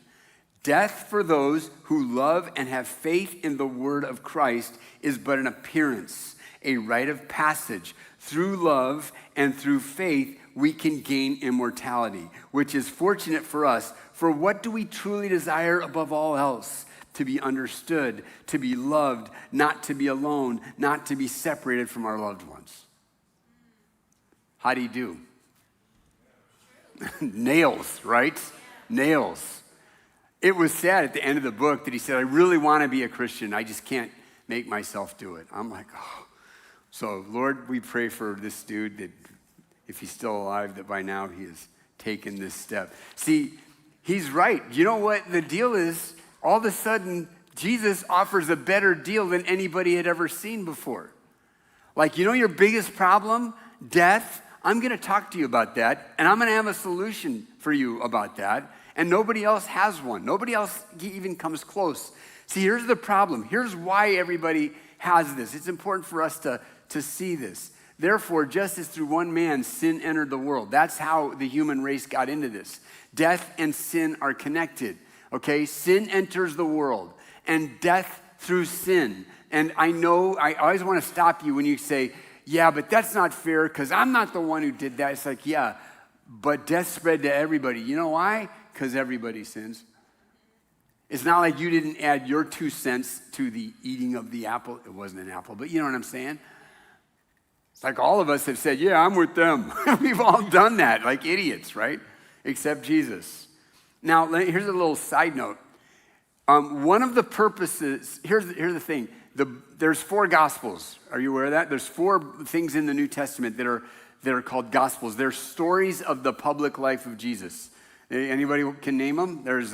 Death for those who love and have faith in the word of Christ is but an appearance, a rite of passage. Through love and through faith, we can gain immortality, which is fortunate for us. For what do we truly desire above all else? To be understood, to be loved, not to be alone, not to be separated from our loved ones. How do you do? Nails, right? Nails. It was sad at the end of the book that he said, I really want to be a Christian. I just can't make myself do it. I'm like, oh. So, Lord, we pray for this dude that if he's still alive, that by now he has taken this step. See, he's right. You know what the deal is? All of a sudden, Jesus offers a better deal than anybody had ever seen before. Like, you know your biggest problem? Death. I'm going to talk to you about that, and I'm going to have a solution for you about that, and nobody else has one. Nobody else even comes close. See, here's the problem. Here's why everybody has this. It's important for us to see this. Therefore, just as through one man sin entered the world, that's how the human race got into this. Death and sin are connected. Okay, sin enters the world, and death through sin. And I know, I always want to stop you when you say, yeah, but that's not fair because I'm not the one who did that. It's like, yeah, but death spread to everybody. You know why? Because everybody sins. It's not like you didn't add your 2 cents to the eating of the apple. It wasn't an apple, but you know what I'm saying? It's like all of us have said, yeah, I'm with them. We've all done that like idiots, right? Except Jesus. Now, here's a little side note. One of the purposes, here's the thing. There's 4 gospels. Are you aware of that? There's 4 things in the New Testament that are called gospels. They're stories of the public life of Jesus. Anybody can name them? There's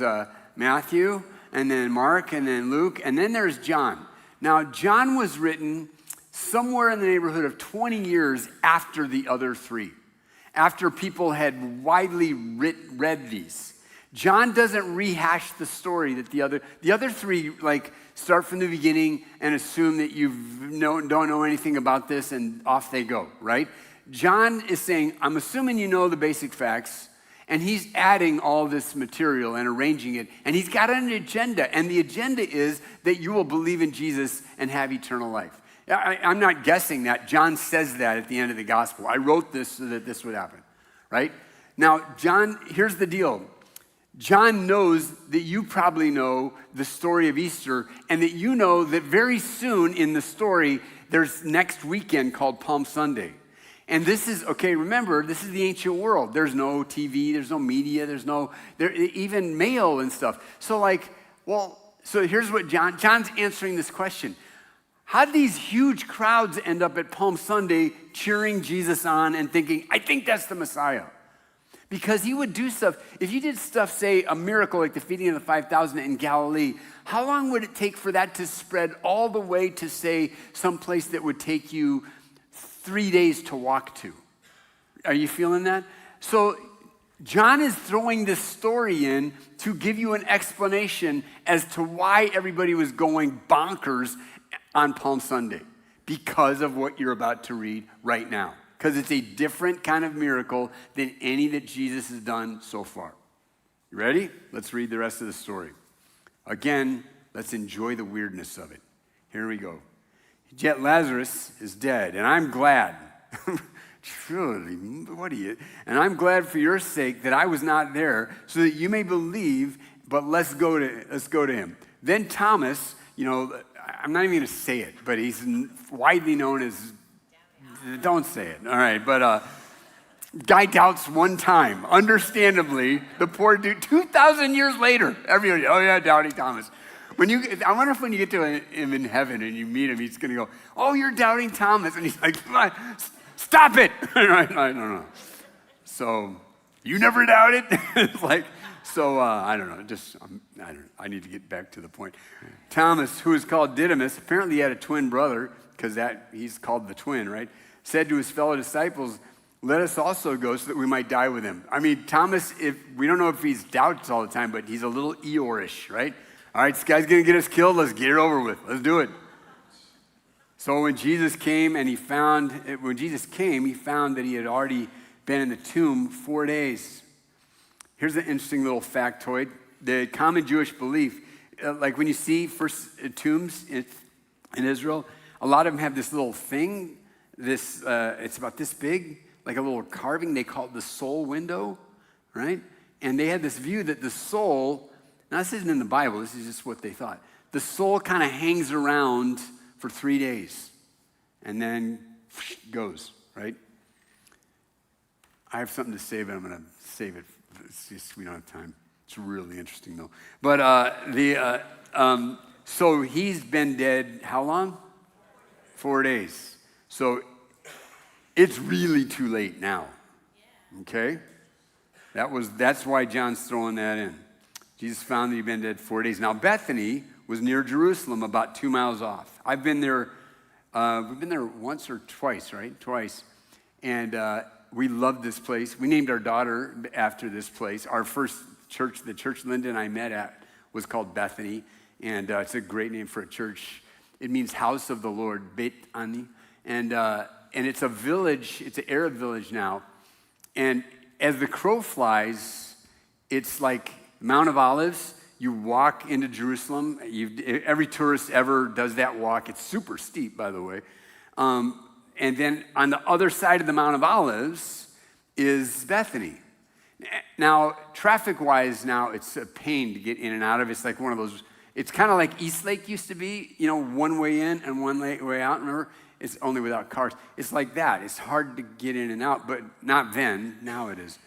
Matthew, and then Mark, and then Luke, and then there's John. Now, John was written somewhere in the neighborhood of 20 years after the other 3, after people had widely read these. John doesn't rehash the story that the other 3 like start from the beginning and assume that you don't know anything about this and off they go, right? John is saying, I'm assuming you know the basic facts, and he's adding all this material and arranging it, and he's got an agenda, and the agenda is that you will believe in Jesus and have eternal life. I'm not guessing that. John says that at the end of the gospel. I wrote this so that this would happen, right? Now, John, here's the deal. John knows that you probably know the story of Easter, and that you know that very soon in the story, there's next weekend called Palm Sunday. And this is, okay, remember, this is the ancient world. There's no TV, there's no media, even mail and stuff. So so here's what John's answering this question. How did these huge crowds end up at Palm Sunday cheering Jesus on and thinking, I think that's the Messiah? Because he would do stuff. If you did stuff, say, a miracle like the feeding of the 5,000 in Galilee, how long would it take for that to spread all the way to, say, some place that would take you 3 days to walk to? Are you feeling that? So John is throwing this story in to give you an explanation as to why everybody was going bonkers on Palm Sunday because of what you're about to read right now. Because it's a different kind of miracle than any that Jesus has done so far. You ready? Let's read the rest of the story. Again, let's enjoy the weirdness of it. Here we go. Yet Lazarus is dead, and I'm glad. Truly, what are you? And I'm glad for your sake that I was not there, so that you may believe. But let's go to him. Then Thomas, I'm not even going to say it, but he's widely known as. Don't say it. All right, but guy doubts one time. Understandably, the poor dude. 2,000 years later, everybody, oh yeah, doubting Thomas. I wonder if when you get to him in heaven and you meet him, he's going to go, oh, you're doubting Thomas. And he's like, stop it. I don't know. So, you never doubted? It's like, I don't know. I need to get back to the point. Thomas, who is called Didymus, apparently he had a twin brother, because he's called the twin, right? Said to his fellow disciples, let us also go so that we might die with him. I mean, Thomas, we don't know if he's doubts all the time, but he's a little Eeyore-ish, right? All right, this guy's going to get us killed. Let's get it over with. Let's do it. So when Jesus came, he found that he had already been in the tomb 4 days. Here's an interesting little factoid. The common Jewish belief, like when you see first tombs in Israel, a lot of them have this little thing, it's about this big, like a little carving. They call it the soul window, right? And they had this view that the soul, now this isn't in the Bible, this is just what they thought. The soul kind of hangs around for 3 days and then goes, right? I have something to say, but I'm going to save it. It's just, we don't have time. It's really interesting though. But so he's been dead how long? 4 days. So it's really too late now. Okay? That's why John's throwing that in. Jesus found that he'd been dead 4 days. Now Bethany was near Jerusalem, about 2 miles off. I've been there, we've been there once or twice, right? Twice. And we loved this place. We named our daughter after this place. Our first church, the church Linda and I met at, was called Bethany. And it's a great name for a church. It means house of the Lord, Beit Ani. And it's a village, it's an Arab village now. And as the crow flies, it's like Mount of Olives. You walk into Jerusalem. Every tourist ever does that walk. It's super steep, by the way. And then on the other side of the Mount of Olives is Bethany. Now, traffic-wise now, it's a pain to get in and out of. It's like one of those, it's kind of like Eastlake used to be, one way in and one way out, remember? It's only without cars. It's like that. It's hard to get in and out, but not then. Now it is.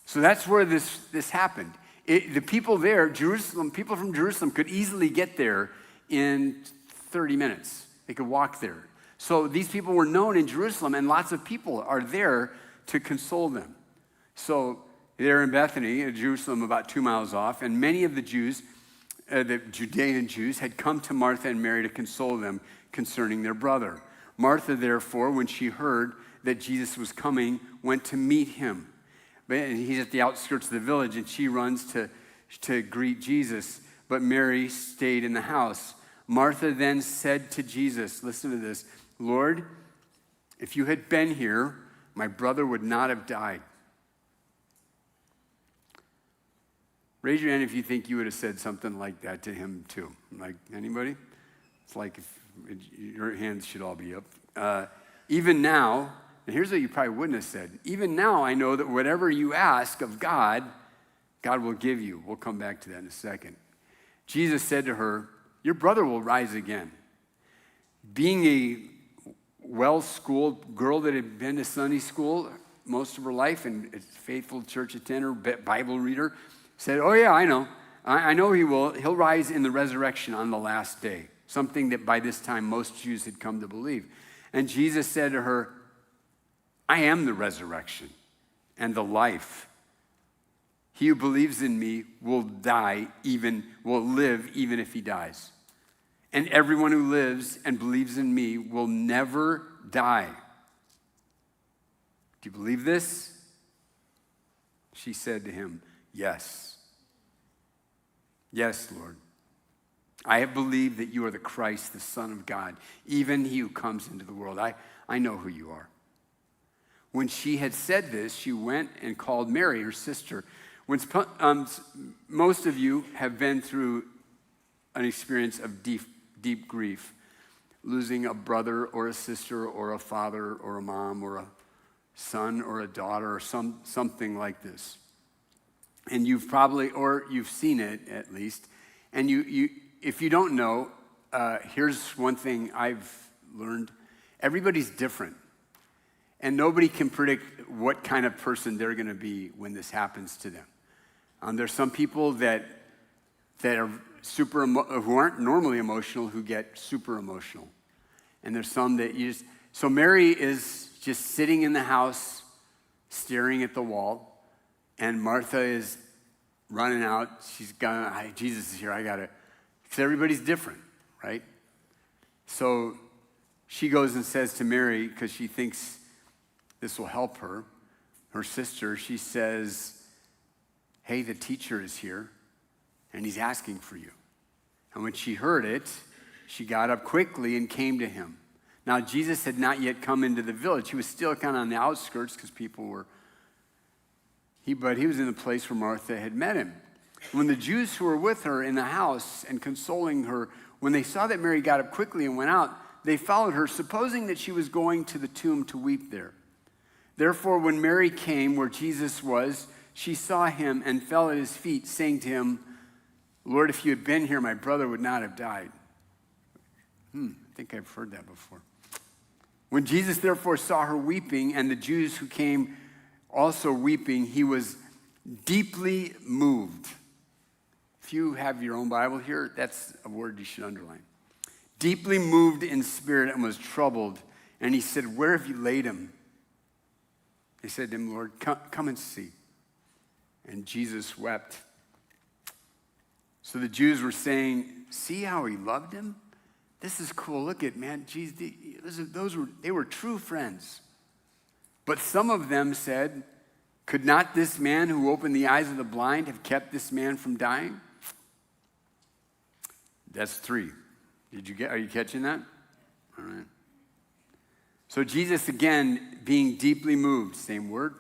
So that's where this happened. The people there, people from Jerusalem could easily get there in 30 minutes. They could walk there. So these people were known in Jerusalem, and lots of people are there to console them. So they're in Bethany, Jerusalem, about 2 miles off, and many of the Jews, the Judean Jews, had come to Martha and Mary to console them concerning their brother. Martha, therefore, when she heard that Jesus was coming, went to meet him. And he's at the outskirts of the village, and she runs to greet Jesus. But Mary stayed in the house. Martha then said to Jesus, listen to this, Lord, if you had been here, my brother would not have died. Raise your hand if you think you would have said something like that to him too. Like, anybody? It's like your hands should all be up. Even now, and here's what you probably wouldn't have said. Even now I know that whatever you ask of God, God will give you. We'll come back to that in a second. Jesus said to her, your brother will rise again. Being a well-schooled girl that had been to Sunday school most of her life and a faithful church attender, Bible reader, said, oh yeah, I know. I know he will. He'll rise in the resurrection on the last day. Something that by this time most Jews had come to believe. And Jesus said to her, I am the resurrection and the life. He who believes in me will live even if he dies. And everyone who lives and believes in me will never die. Do you believe this? She said to him, yes. Yes, Lord. I have believed that you are the Christ, the Son of God, even he who comes into the world. I know who you are. When she had said this, she went and called Mary, her sister. Most of you have been through an experience of deep grief. losing a brother or a sister or a father or a mom or a son or a daughter or something like this. And you've probably, or you've seen it at least. And you if you don't know, here's one thing I've learned. Everybody's different. And nobody can predict what kind of person they're going to be when this happens to them. There's some people that are who aren't normally emotional who get super emotional. And there's some that so Mary is just sitting in the house, staring at the wall, and Martha is running out. She's gone, Jesus is here, I got to, because everybody's different, right? So she goes and says to Mary, because she thinks this will help her sister, she says, hey, the teacher is here, and he's asking for you. And when she heard it, she got up quickly and came to him. Now, Jesus had not yet come into the village. He was still kind of on the outskirts because people were, but he was in the place where Martha had met him. When the Jews who were with her in the house and consoling her, when they saw that Mary got up quickly and went out, they followed her, supposing that she was going to the tomb to weep there. Therefore, when Mary came where Jesus was, she saw him and fell at his feet, saying to him, Lord, if you had been here, my brother would not have died. I think I've heard that before. When Jesus therefore saw her weeping, and the Jews who came also weeping, he was deeply moved. If you have your own Bible here, that's a word you should underline. Deeply moved in spirit and was troubled. And he said, where have you laid him? They said to him, Lord, come and see. And Jesus wept. So the Jews were saying, see how he loved him? This is cool. Look at, man, Jesus, they were true friends. But some of them said, could not this man who opened the eyes of the blind have kept this man from dying? That's 3. Are you catching that? All right. So Jesus, again, being deeply moved, same word,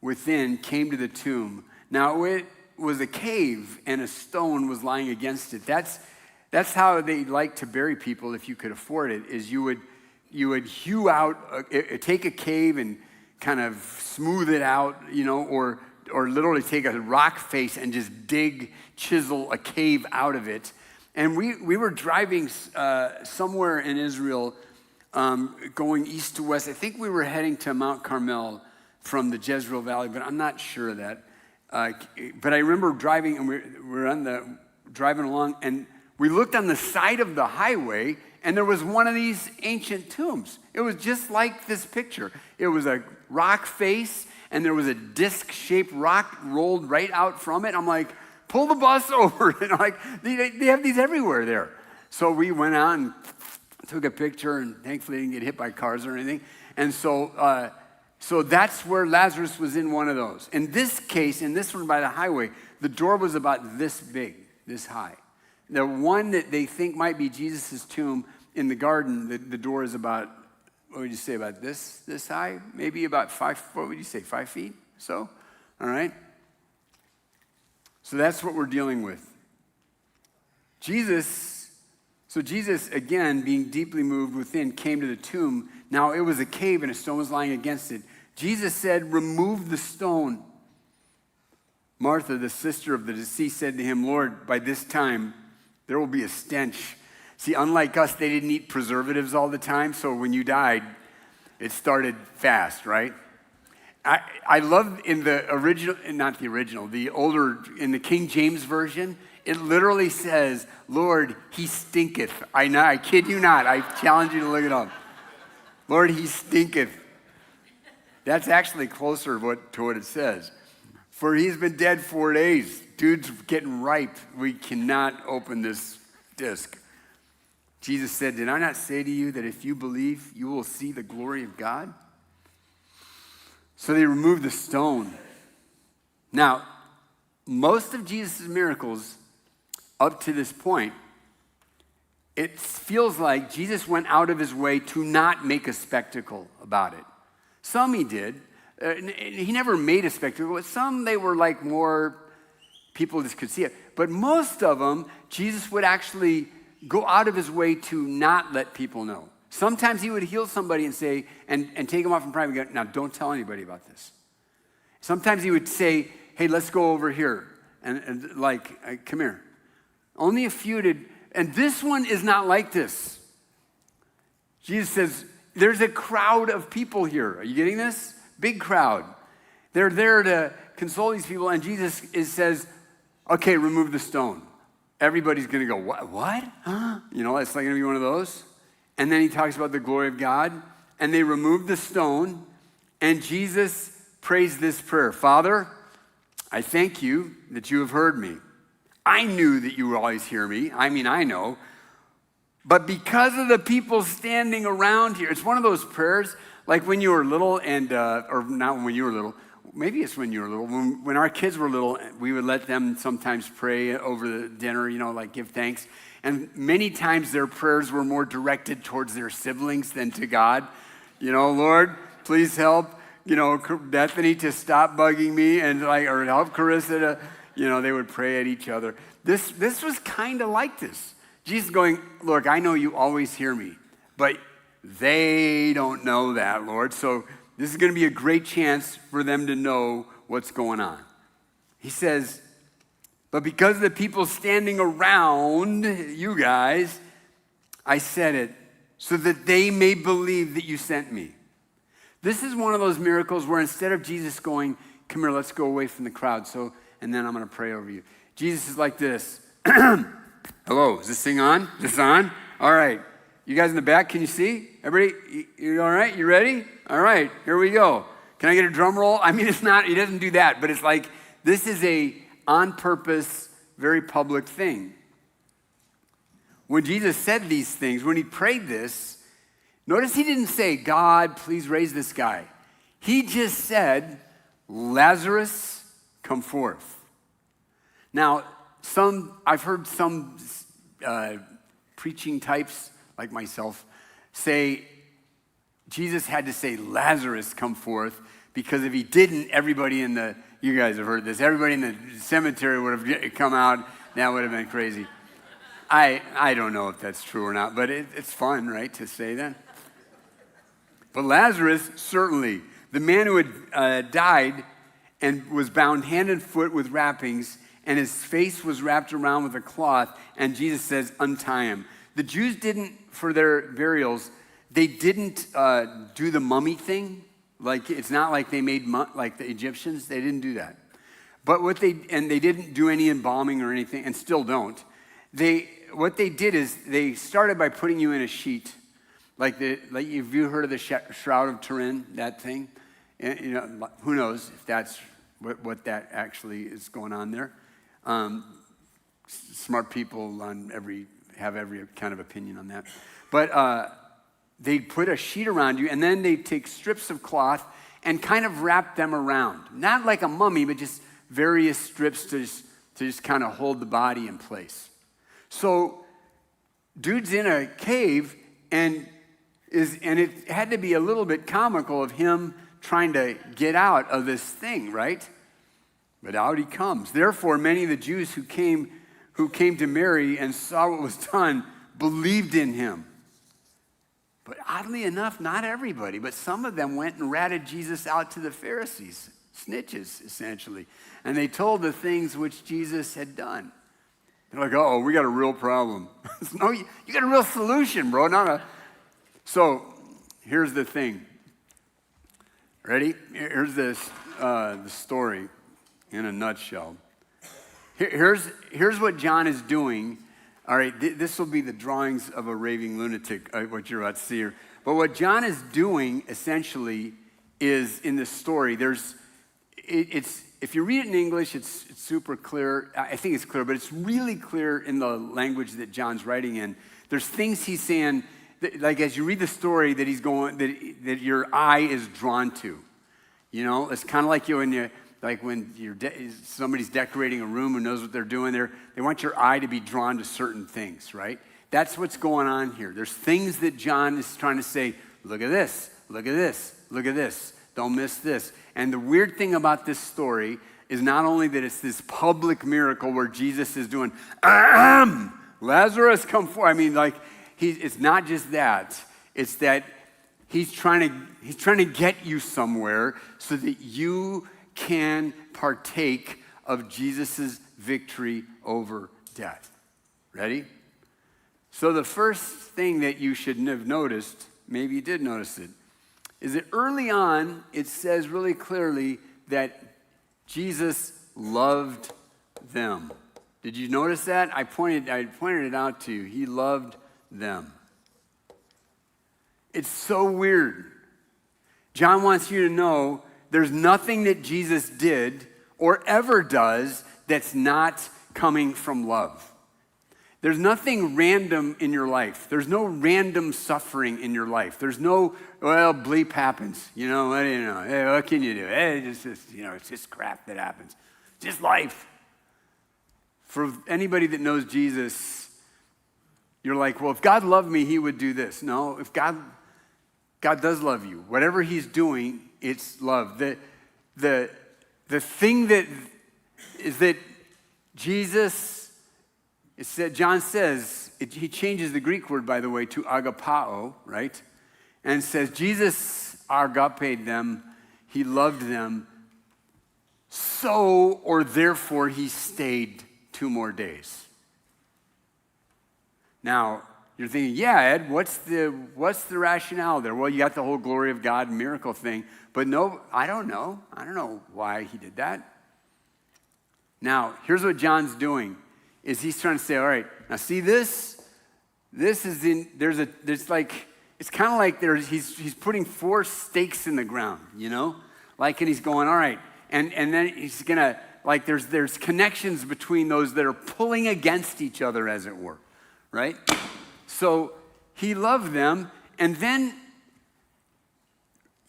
within, came to the tomb. Now it was a cave and a stone was lying against it. That's how they like to bury people if you could afford it, is you would hew out, take a cave and kind of smooth it out, or literally take a rock face and just chisel a cave out of it. And we were driving somewhere in Israel, going east to west. I think we were heading to Mount Carmel from the Jezreel Valley, but I'm not sure of that. But I remember driving, and we're driving along, and we looked on the side of the highway, and there was one of these ancient tombs. It was just like this picture. It was a rock face, and there was a disc-shaped rock rolled right out from it. I'm like, pull the bus over. And like, they have these everywhere there. So we went out and took a picture, and thankfully didn't get hit by cars or anything. And so that's where Lazarus was in one of those. In this case, in this one by the highway, the door was about this big, this high. The one that they think might be Jesus' tomb in the garden, the door is about, what would you say, about this high? Maybe about 5 feet? So, all right? So that's what we're dealing with. Jesus, again, being deeply moved within, came to the tomb. Now it was a cave and a stone was lying against it. Jesus said, remove the stone. Martha, the sister of the deceased, said to him, Lord, by this time there will be a stench. See, unlike us, they didn't eat preservatives all the time, so when you died, it started fast, right? I love in the original, not the original, the older, in the King James Version, it literally says, Lord, he stinketh. I kid you not. I challenge you to look it up. Lord, he stinketh. That's actually closer to what it says. For he's been dead 4 days. Dude's getting ripe. We cannot open this disc. Jesus said, did I not say to you that if you believe, you will see the glory of God? So they removed the stone. Now, most of Jesus' miracles up to this point, it feels like Jesus went out of his way to not make a spectacle about it. Some he did. He never made a spectacle. Some, they were like more, people just could see it. But most of them, Jesus would actually go out of his way to not let people know. Sometimes he would heal somebody and say, and take them off in private, and go, now don't tell anybody about this. Sometimes he would say, hey, let's go over here, and come here. Only a few did, and this one is not like this. Jesus says, there's a crowd of people here. Are you getting this? Big crowd. They're there to console these people, and Jesus says, okay, remove the stone. Everybody's going to go, what? Huh? You know, it's like going to be one of those. And then he talks about the glory of God, and they removed the stone, and Jesus prays this prayer. Father, I thank you that you have heard me. I knew that you would always hear me. I mean, I know. But because of the people standing around here, it's one of those prayers like when you were little or not when you were little, maybe it's when you were little. When our kids were little, we would let them sometimes pray over the dinner, like give thanks. And many times their prayers were more directed towards their siblings than to God. Lord, please help, Bethany to stop bugging me or help Carissa to, they would pray at each other. This was kind of like this. Jesus going, look, I know you always hear me, but they don't know that, Lord. So this is going to be a great chance for them to know what's going on. He says, but because of the people standing around you guys, I said it so that they may believe that you sent me. This is one of those miracles where instead of Jesus going, come here, let's go away from the crowd. And then I'm going to pray over you. Jesus is like this. Hello, is this thing on? Is this on? All right. You guys in the back, can you see? Everybody, you all right? You ready? All right, here we go. Can I get a drum roll? I mean, he doesn't do that, but it's like, this is a on purpose, very public thing. When Jesus said these things, when he prayed this, notice he didn't say, God, please raise this guy. He just said, Lazarus, come forth. Now, I've heard some preaching types like myself say Jesus had to say Lazarus come forth because if he didn't, you guys have heard this, everybody in the cemetery would have come out. That would have been crazy. I don't know if that's true or not, but it's fun, right, to say that. But Lazarus, certainly, the man who had died and was bound hand and foot with wrappings, and his face was wrapped around with a cloth, and Jesus says, untie him. The Jews didn't, for their burials, they didn't do the mummy thing. Like, it's not like they made, like the Egyptians, they didn't do that. But they didn't do any embalming or anything, and still don't. What they did is, they started by putting you in a sheet. Like have you heard of the Shroud of Turin, that thing? Who knows if that's what that actually is going on there. Smart people have every kind of opinion on that. But they put a sheet around you, and then they take strips of cloth and kind of wrap them around. Not like a mummy, but just various strips to just kind of hold the body in place. So, dude's in a cave, and it had to be a little bit comical of him trying to get out of this thing, right? But out he comes. Therefore, many of the Jews who came to Mary and saw what was done believed in him. But oddly enough, not everybody, but some of them went and ratted Jesus out to the Pharisees, snitches, essentially. And they told the things which Jesus had done. They're like, oh, we got a real problem. No, you got a real solution, bro. So here's the thing. Ready? Here's the story in a nutshell. Here's what John is doing. All right, this will be the drawings of a raving lunatic, what you're about to see here. But what John is doing, essentially, is in this story, if you read it in English, it's super clear. I think it's clear, but it's really clear in the language that John's writing in. There's things he's saying, like as you read the story, that he's going, that your eye is drawn to. It's kind of like when somebody's decorating a room and knows what they're doing there. They want your eye to be drawn to certain things, right? That's what's going on here. There's things that John is trying to say, look at this, look at this, look at this. Don't miss this. And the weird thing about this story is not only that it's this public miracle where Jesus is doing, Lazarus, come forth. I mean, like, it's not just that. It's that he's trying to get you somewhere so that you can partake of Jesus' victory over death. Ready? So the first thing that you should have noticed, maybe you did notice it, is that early on, it says really clearly that Jesus loved them. Did you notice that? I pointed it out to you. He loved them. It's so weird. John wants you to know there's nothing that Jesus did or ever does that's not coming from love. There's nothing random in your life. There's no random suffering in your life. There's no, well, bleep happens. You know, what do you know? Hey, what can you do? Hey, it's just crap that happens. Just life. For anybody that knows Jesus, you're like, well, if God loved me, he would do this. No, if God does love you. Whatever he's doing, it's love. The thing that is that Jesus, John says, he changes the Greek word, by the way, to agapao, right? And says, Jesus agaped them, he loved them, so or therefore he stayed 2 more days. Now, you're thinking, yeah, Ed, what's the rationale there? Well, you got the whole glory of God miracle thing, but no, I don't know. I don't know why he did that. Now, here's what John's doing, is he's trying to say, all right, now see this is it's kind of like he's putting 4 stakes in the ground, you know? Like, and he's going, all right, and then he's gonna, like there's connections between those that are pulling against each other, as it were, right? So he loved them, and then,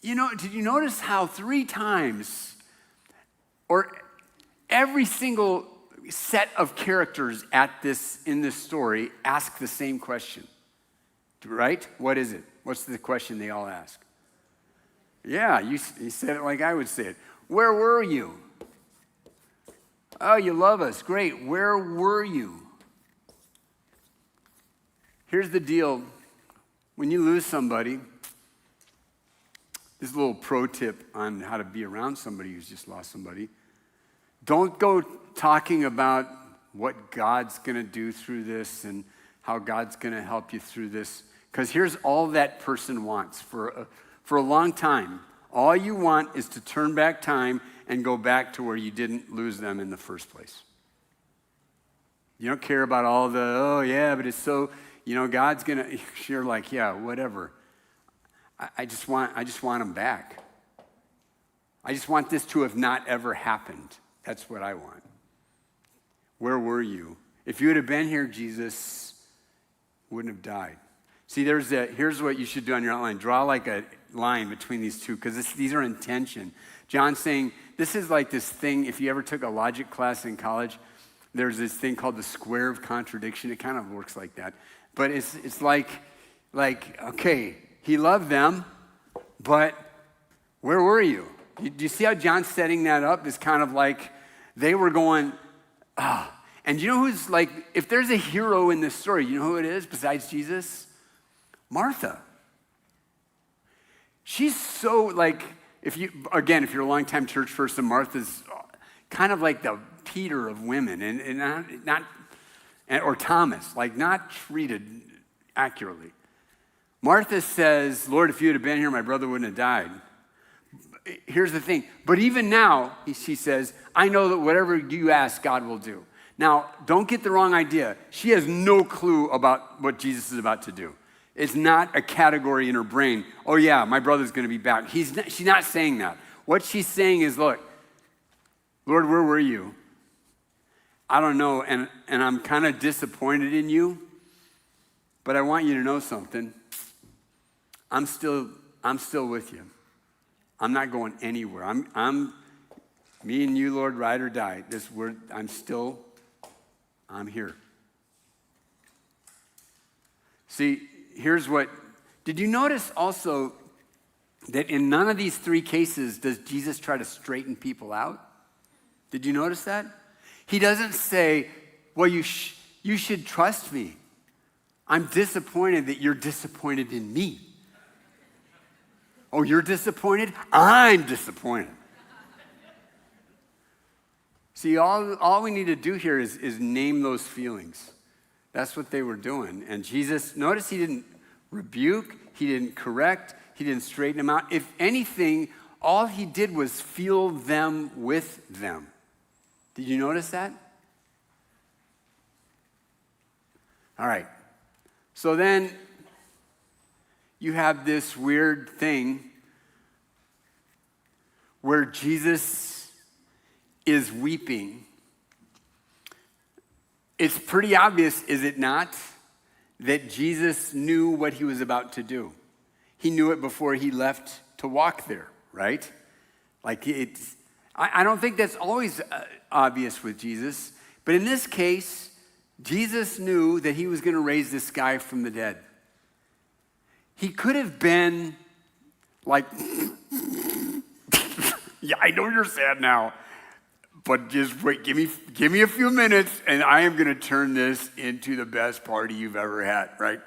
did you notice how 3 times, or every single set of characters in this story ask the same question, right? What is it? What's the question they all ask? Yeah, you said it like I would say it. Where were you? Oh, you love us. Great. Where were you? Here's the deal. When you lose somebody, this is a little pro tip on how to be around somebody who's just lost somebody. Don't go talking about what God's going to do through this and how God's going to help you through this. Because here's all that person wants. For a long time, all you want is to turn back time and go back to where you didn't lose them in the first place. You don't care about all the, oh yeah, but it's so, God's going to, you're like, yeah, whatever. I just want them back. I just want this to have not ever happened. That's what I want. Where were you? If you would have been here, Jesus wouldn't have died. See, here's what you should do on your outline. Draw like a line between these two, because these are in tension. John's saying, this is like this thing, if you ever took a logic class in college, there's this thing called the square of contradiction. It kind of works like that. But it's like, okay, he loved them, but where were you? Do you see how John's setting that up? It's kind of like they were going, And you know who's like, if there's a hero in this story, you know who it is besides Jesus? Martha. She's so like, if you're a longtime church person, Martha's kind of like the Peter of women, or Thomas, like not treated accurately. Martha says, Lord, if you had been here, my brother wouldn't have died. Here's the thing. But even now, she says, I know that whatever you ask, God will do. Now, don't get the wrong idea. She has no clue about what Jesus is about to do. It's not a category in her brain. Oh yeah, my brother's going to be back. She's not saying that. What she's saying is, look, Lord, where were you? I don't know, and I'm kind of disappointed in you, but I want you to know something. I'm still with you. I'm not going anywhere. I'm me and you, Lord, ride or die. I'm here. See, did you notice also that in none of these 3 cases does Jesus try to straighten people out? Did you notice that? He doesn't say, well, You should trust me. I'm disappointed that you're disappointed in me. Oh, you're disappointed? I'm disappointed. See, all we need to do here is name those feelings. That's what they were doing. And Jesus, notice he didn't rebuke, he didn't correct, he didn't straighten them out. If anything, all he did was feel them with them. Did you notice that? All right. So then you have this weird thing where Jesus is weeping. It's pretty obvious, is it not, that Jesus knew what he was about to do. He knew it before he left to walk there, right? Like I don't think that's always obvious with Jesus, but in this case, Jesus knew that he was going to raise this guy from the dead. He could have been like, yeah, I know you're sad now, but just wait, give me a few minutes, and I am going to turn this into the best party you've ever had, right?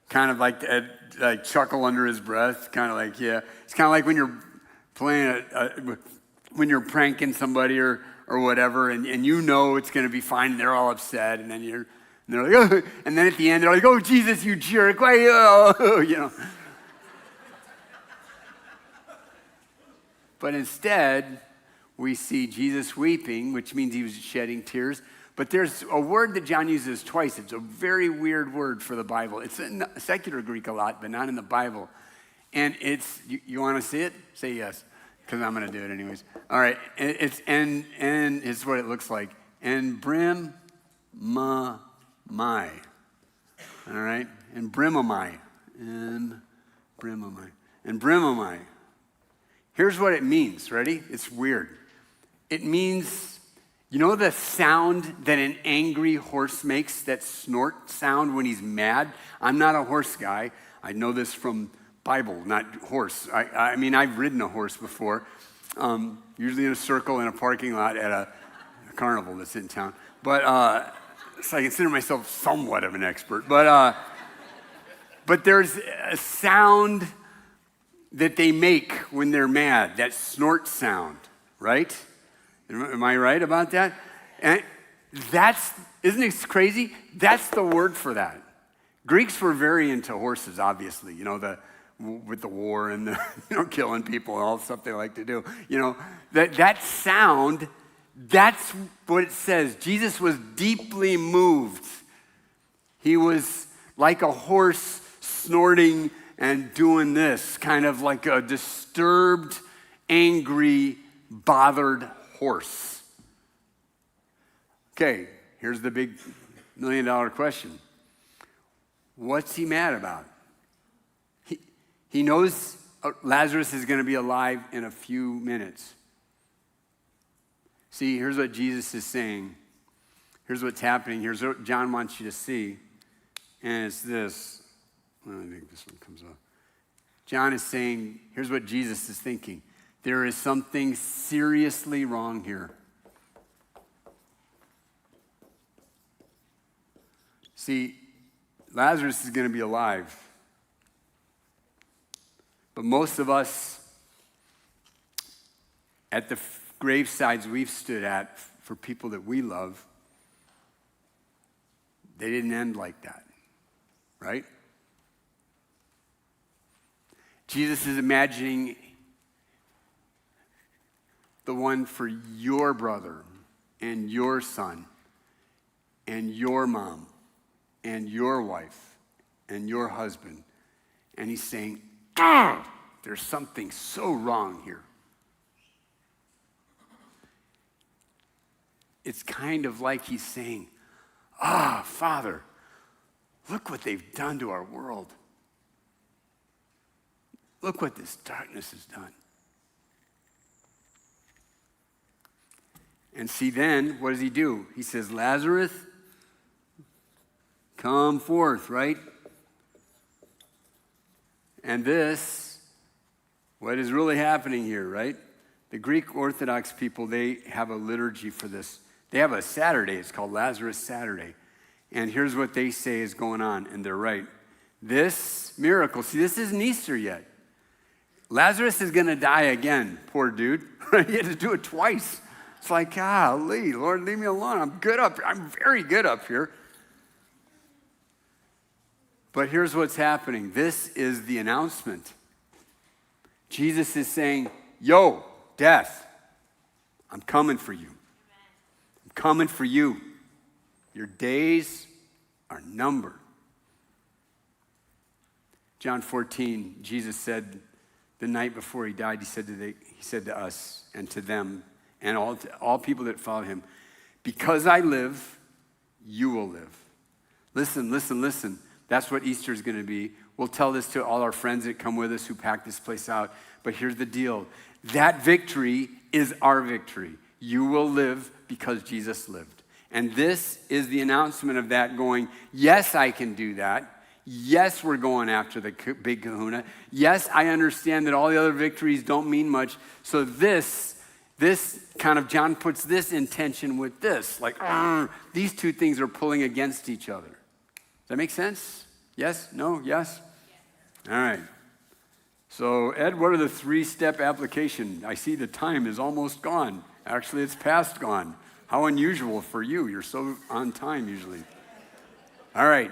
Kind of like chuckle under his breath, kind of like, yeah. It's kind of like when you're playing, when you're pranking somebody or whatever, and you know it's going to be fine, and they're all upset, and then they're like, oh, and then at the end, they're like, oh, Jesus, you jerk, why, you know. But instead, we see Jesus weeping, which means he was shedding tears. But there's a word that John uses twice. It's a very weird word for the Bible. It's in secular Greek a lot, but not in the Bible. And it's, you want to see it? Say yes, because I'm going to do it anyways. All right, it's what it looks like. And brim ma mai. All right, and brimomai. And brimomai. And brimomai. Here's what it means. Ready? It's weird. It means, you know the sound that an angry horse makes, that snort sound when he's mad? I'm not a horse guy. I know this from Bible, not horse. I mean, I've ridden a horse before, usually in a circle in a parking lot at a carnival that's in town. But so I consider myself somewhat of an expert. But there's a sound that they make when they're mad, that snort sound, right? Am I right about that? And isn't it crazy? That's the word for that. Greeks were very into horses, obviously, with the war and the, killing people and all the stuff they like to do. That sound, that's what it says. Jesus was deeply moved. He was like a horse snorting and doing this, kind of like a disturbed, angry, bothered horse. Okay, here's the big $1 million question. What's he mad about? He knows Lazarus is going to be alive in a few minutes. See, here's what Jesus is saying. Here's what's happening. Here's what John wants you to see. And it's this. I think this one comes up. John is saying, here's what Jesus is thinking. There is something seriously wrong here. See, Lazarus is going to be alive. But most of us, at the gravesides we've stood at for people that we love, they didn't end like that, right? Jesus is imagining the one for your brother and your son and your mom and your wife and your husband. And he's saying, there's something so wrong here. It's kind of like he's saying, Father, look what they've done to our world. Look what this darkness has done. And see, then, what does he do? He says, Lazarus, come forth, right? And this, what is really happening here, right? The Greek Orthodox people, they have a liturgy for this. They have a Saturday. It's called Lazarus Saturday. And here's what they say is going on, and they're right. This miracle, see, this isn't Easter yet. Lazarus is going to die again, poor dude. He had to do it twice. It's like, golly, Lord, leave me alone. I'm good up here. I'm very good up here. But here's what's happening. This is the announcement. Jesus is saying, yo, death, I'm coming for you. I'm coming for you. Your days are numbered. John 14, Jesus said the night before he died, he said to us and to them and all people that follow him, because I live, you will live. Listen, listen, listen. That's what Easter is going to be. We'll tell this to all our friends that come with us who pack this place out. But here's the deal. That victory is our victory. You will live because Jesus lived. And this is the announcement of that going, yes, I can do that. Yes, we're going after the big kahuna. Yes, I understand that all the other victories don't mean much. So this kind of, John puts this in tension with this. Like, these two things are pulling against each other. Does that make sense? Yes? No? Yes? All right. So, Ed, what are the 3-step application? I see the time is almost gone. Actually, it's past gone. How unusual for you. You're so on time usually. All right.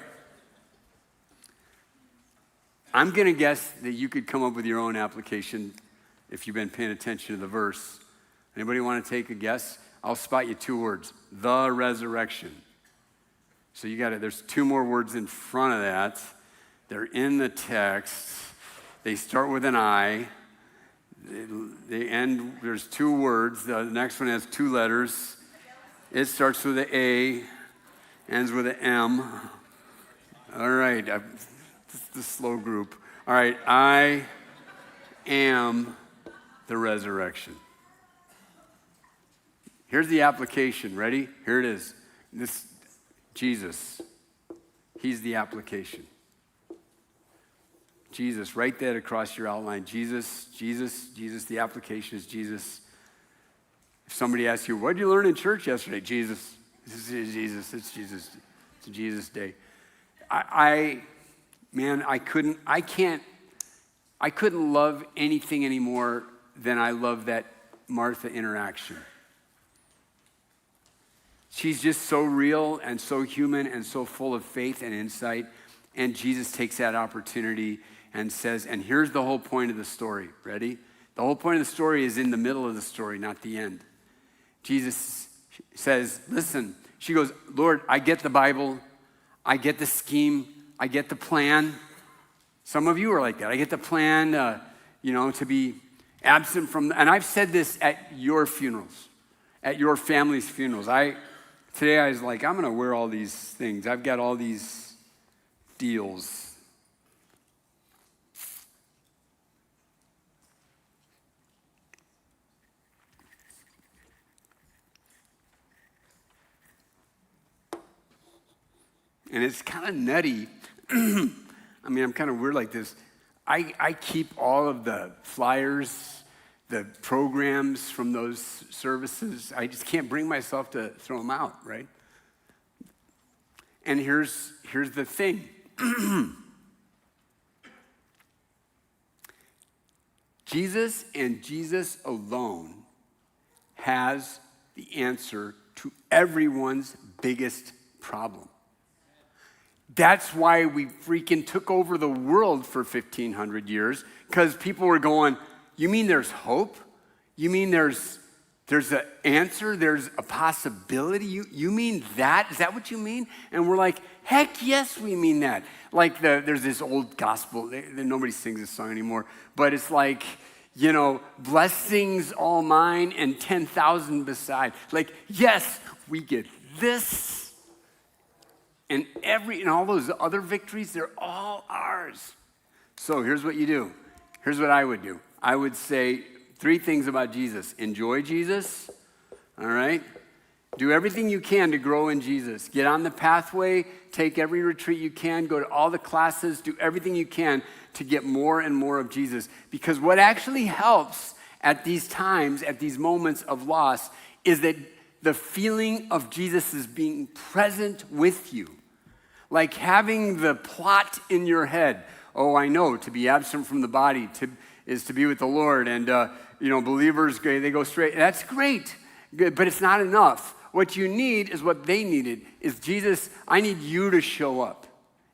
I'm going to guess that you could come up with your own application if you've been paying attention to the verse. Anybody want to take a guess? I'll spot you 2 words. The resurrection. So you got it. There's 2 more words in front of that. They're in the text. They start with an I. They end, there's 2 words. The next one has 2 letters. It starts with an A, ends with an M. All right. This is the slow group. All right. I am the resurrection. Here's the application. Ready? Here it is. This Jesus. He's the application. Jesus, write that across your outline. Jesus, Jesus, Jesus. The application is Jesus. If somebody asks you, what did you learn in church yesterday? Jesus. This is Jesus. It's Jesus. It's a Jesus day. I couldn't love anything anymore than I love that Martha interaction. She's just so real and so human and so full of faith and insight. And Jesus takes that opportunity and says, and here's the whole point of the story. Ready? The whole point of the story is in the middle of the story, not the end. Jesus says, listen. She goes, Lord, I get the Bible. I get the scheme. I get the plan. Some of you are like that. I get the plan, to be absent from, and I've said this at your funerals, at your family's funerals. Today I was like, I'm going to wear all these things. I've got all these deals. And it's kind of nutty. I'm kind of weird like this. I keep all of the flyers, the programs from those services. I just can't bring myself to throw them out, right? And here's the thing. Jesus and Jesus alone has the answer to everyone's biggest problem. That's why we freaking took over the world for 1,500 years, because people were going, you mean there's hope? You mean there's an answer? There's a possibility? You mean that? Is that what you mean? And we're like, heck yes, we mean that. Like there's this old gospel, nobody sings this song anymore, but it's like, blessings all mine and 10,000 beside. Like, yes, we get this. And all those other victories, they're all ours. So here's what you do. Here's what I would do. I would say 3 things about Jesus. Enjoy Jesus, all right? Do everything you can to grow in Jesus. Get on the pathway, take every retreat you can, go to all the classes, do everything you can to get more and more of Jesus. Because what actually helps at these times, at these moments of loss, is that the feeling of Jesus is being present with you. Like having the plot in your head. Oh, I know, to be absent from the body is to be with the Lord. And, believers, they go straight. That's great, good, but it's not enough. What you need is what they needed, is Jesus, I need you to show up.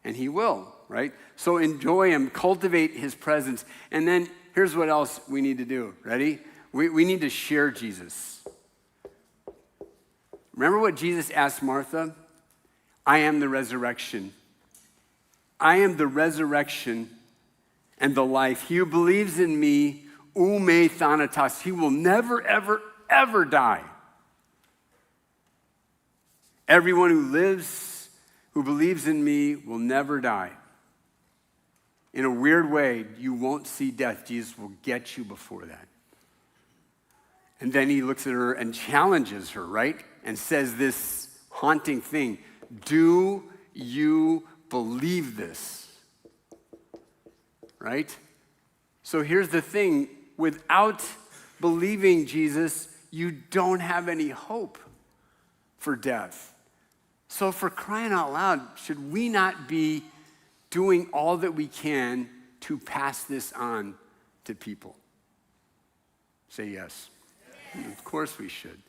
And he will, right? So enjoy him, cultivate his presence. And then here's what else we need to do. Ready? We need to share Jesus. Remember what Jesus asked Martha? I am the resurrection. I am the resurrection and the life. He who believes in me, ume thanatos, he will never, ever, ever die. Everyone who lives, who believes in me, will never die. In a weird way, you won't see death. Jesus will get you before that. And then he looks at her and challenges her, right? And says this haunting thing. Do you believe this? Right? So here's the thing. Without believing Jesus, you don't have any hope for death. So for crying out loud, should we not be doing all that we can to pass this on to people? Say yes. Of course we should.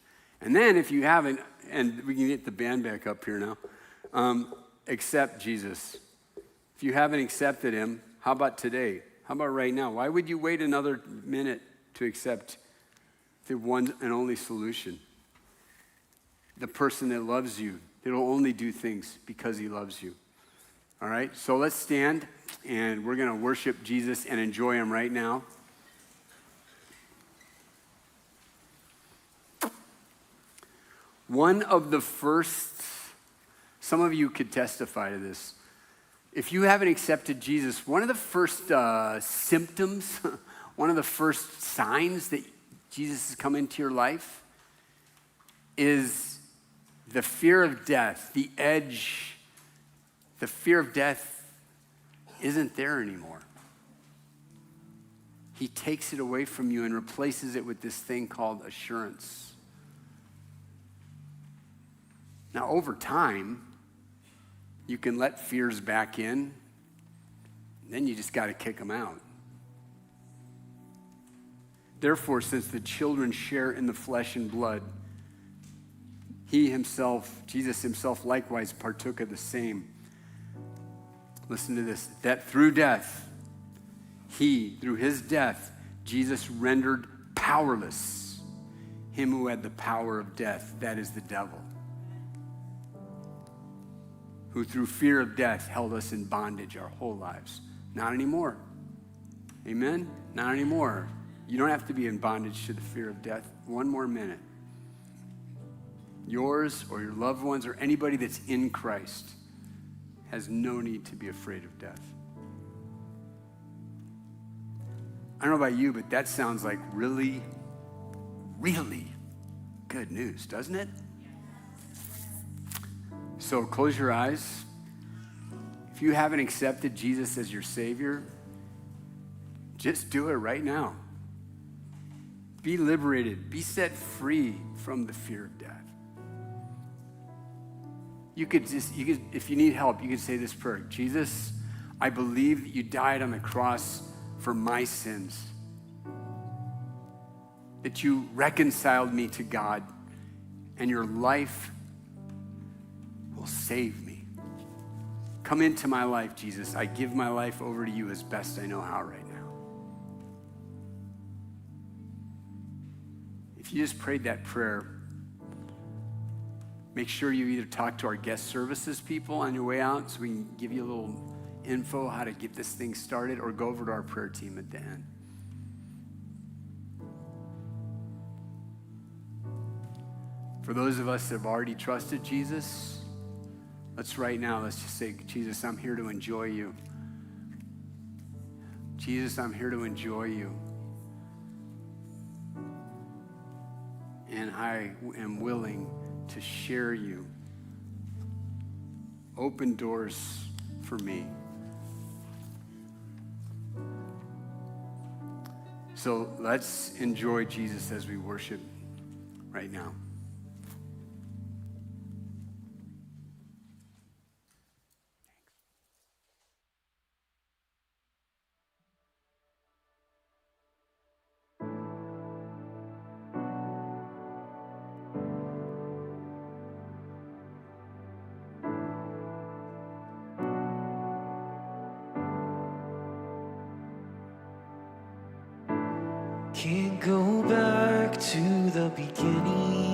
And then if you haven't, and we can get the band back up here now, accept Jesus. If you haven't accepted him, how about today? How about right now? Why would you wait another minute to accept the one and only solution? The person that loves you, that'll only do things because he loves you. All right, so let's stand and we're going to worship Jesus and enjoy him right now. One of the first, some of you could testify to this. If you haven't accepted Jesus, one of the first symptoms, one of the first signs that Jesus has come into your life is the fear of death, the edge. The fear of death isn't there anymore. He takes it away from you and replaces it with this thing called assurance. Now, over time, you can let fears back in, then you just got to kick them out. Therefore, since the children share in the flesh and blood, he himself, Jesus himself, likewise partook of the same. Listen to this, that through death, through his death, Jesus rendered powerless him who had the power of death, that is the devil, who through fear of death held us in bondage our whole lives. Not anymore. Amen? Not anymore. You don't have to be in bondage to the fear of death. One more minute. Yours or your loved ones or anybody that's in Christ has no need to be afraid of death. I don't know about you, but that sounds like really, really good news, doesn't it? So close your eyes. If you haven't accepted Jesus as your Savior, just do it right now. Be liberated. Be set free from the fear of death. You could, if you need help, you could say this prayer. Jesus, I believe that you died on the cross for my sins. That you reconciled me to God and your life will save me. Come into my life, Jesus. I give my life over to you as best I know how right now. If you just prayed that prayer, make sure you either talk to our guest services people on your way out so we can give you a little info how to get this thing started, or go over to our prayer team at the end. For those of us that have already trusted Jesus, let's just say, Jesus, I'm here to enjoy you. Jesus, I'm here to enjoy you. And I am willing to share you. Open doors for me. So let's enjoy Jesus as we worship right now. Can't go back to the beginning.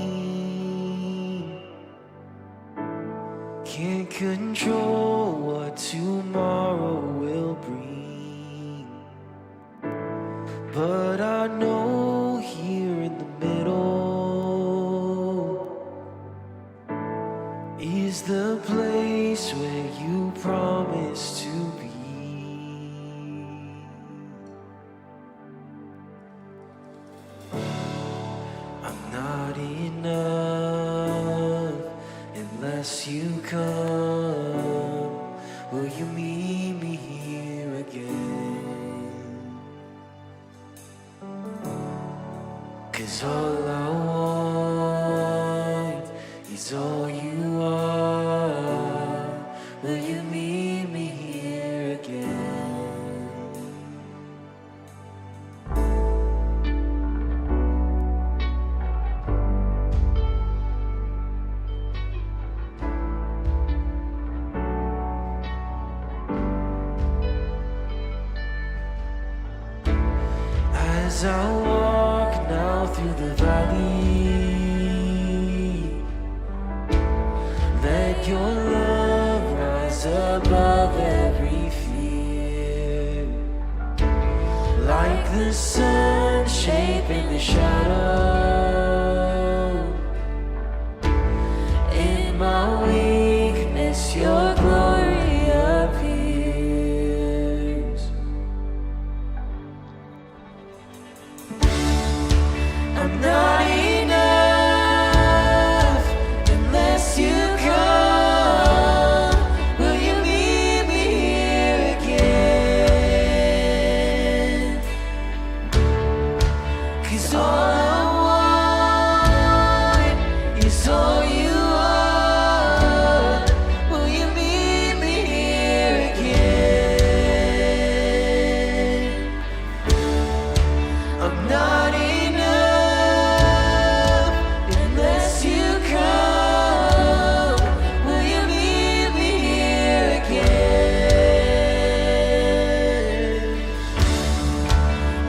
Can't control what tomorrow will bring. But I know here in the middle is the place where you promised to be. I'm not enough unless you come. Will you meet me here again? 'Cause all I want is all you are. Will you meet me here again? As I walk now through the valley, let your love rise above every fear. Like the sun shaping the shadow, in my weakness your glory appears. I'm not enough unless you come. Will you meet me here again? 'Cause all I want is all you are. Will you meet me here again? I'm not enough unless you come. Will you meet me here again?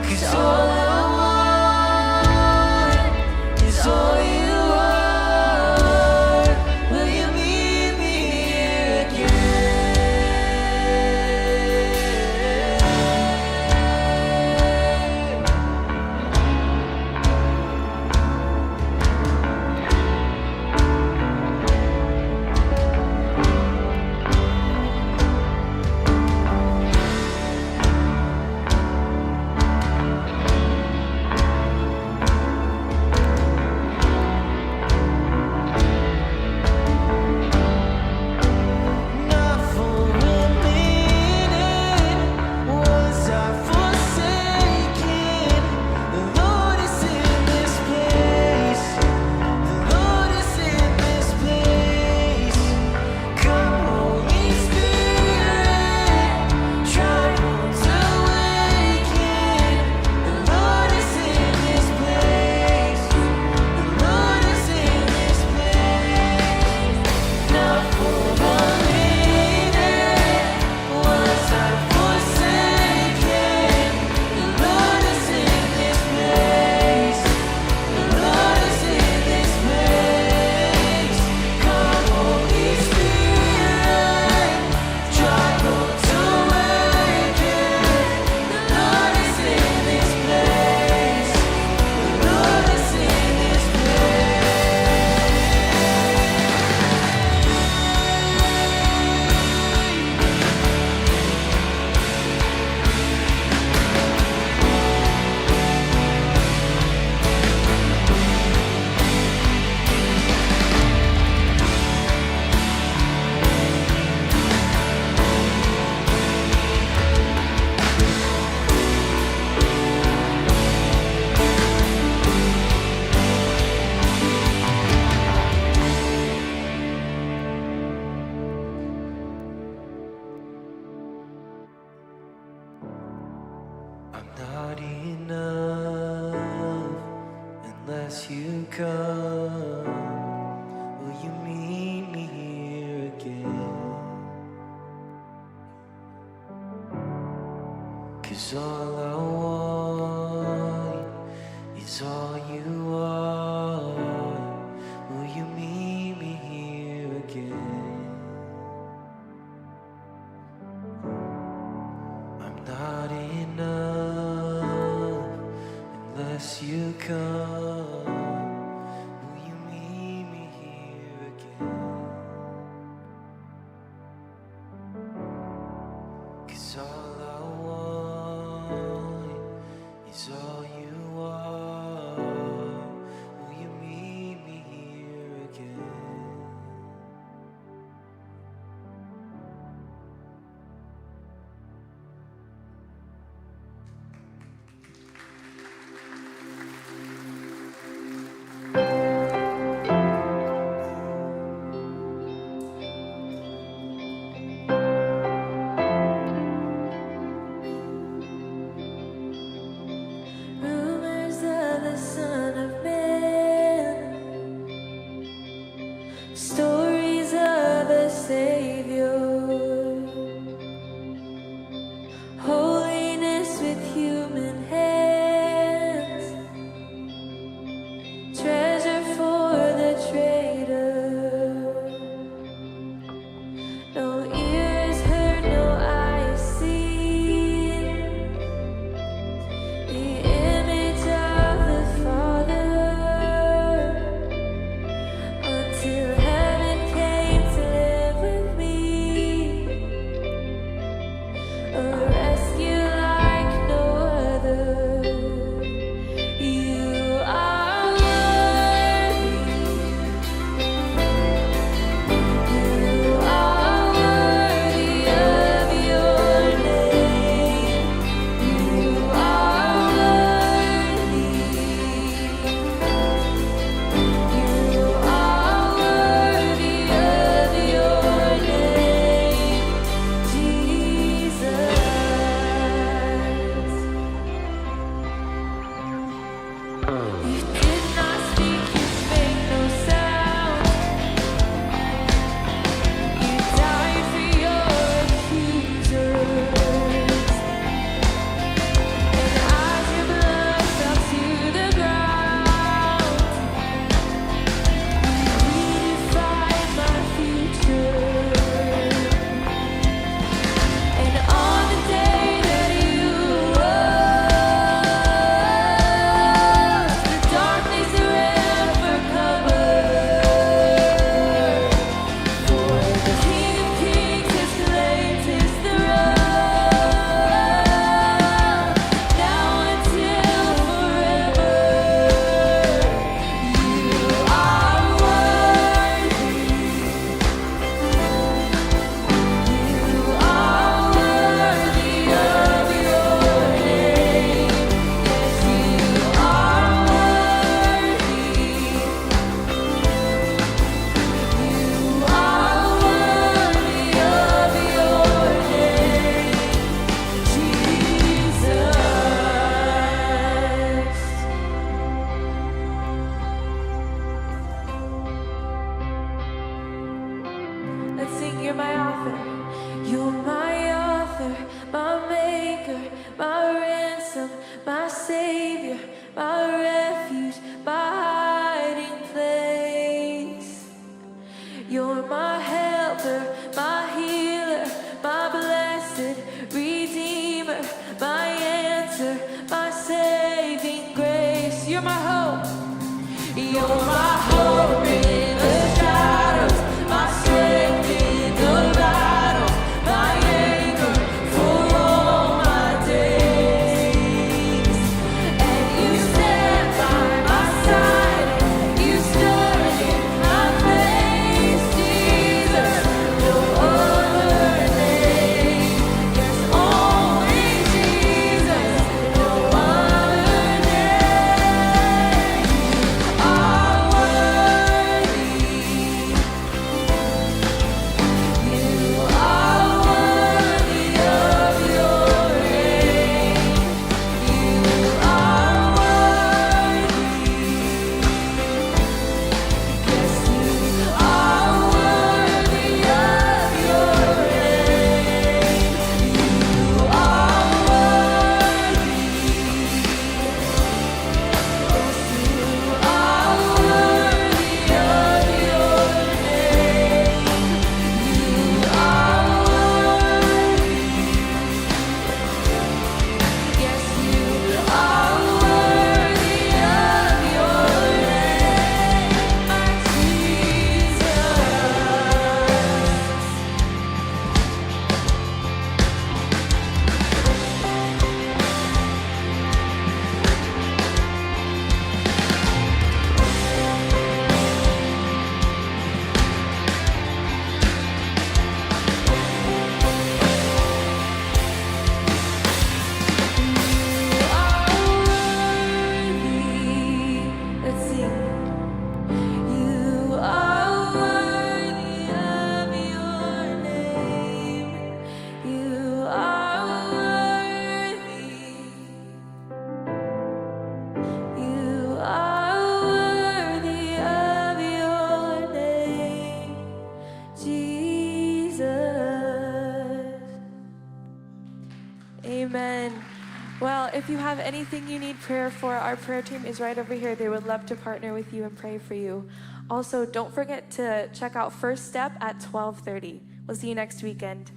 'Cause all I want is all you are. Will you meet me here again? Not for a minute was I forsaken. The Lord is in this place. The Lord is in this place. Come, Holy Spirit, try not to awaken. The Lord is in this place. The Lord is in this place. Not for a minute was I forsaken. The Lord is in this place. The Lord is in this place. Come, Holy Spirit, try not to awaken. The Lord is in this place. The Lord is in this I'm not enough unless you come. Will you meet me here again? 'Cause all I want is all you are. Will you meet me here again? I'm not enough unless you come. Will you meet me here again? 'Cause all I want is all you are. Will you meet me here again? Rumors of the Son of Man, stories of a Savior, holiness with human hands, treasure for the traitor. No ears heard, no eyes seen, the image of the Father, until heaven came to live with me, a rescue like no other. You are worthy. You are worthy of your name. You are worthy. You are worthy of your name, Jesus. You did not speak, you made no sound. You died for your accusers, and as your blood fell to the ground, you redefined my future. And on the day that you rose, the darkness ran for cover. For the King of Kings has claimed his throne, now until forever. You are worthy. You are worthy of your name. Yes, you are worthy. You are worthy of your name, Jesus. Let's sing, you're my author. You're my author, my maker, my ransom, my savior, my refuge, my hiding place. You're my helper, my healer, my blessed redeemer, my answer, my saving grace. You're my hope. You're my hope in the shadows, my strength in the battle, my anchor for all my days. And you stand by my side, you stood in my place, Jesus. No other name, there's only Jesus. No other name. You are worthy. Amen. Well, if you have anything you need prayer for, our prayer team is right over here. They would love to partner with you and pray for you. Also, don't forget to check out First Step at 12:30. We'll see you next weekend.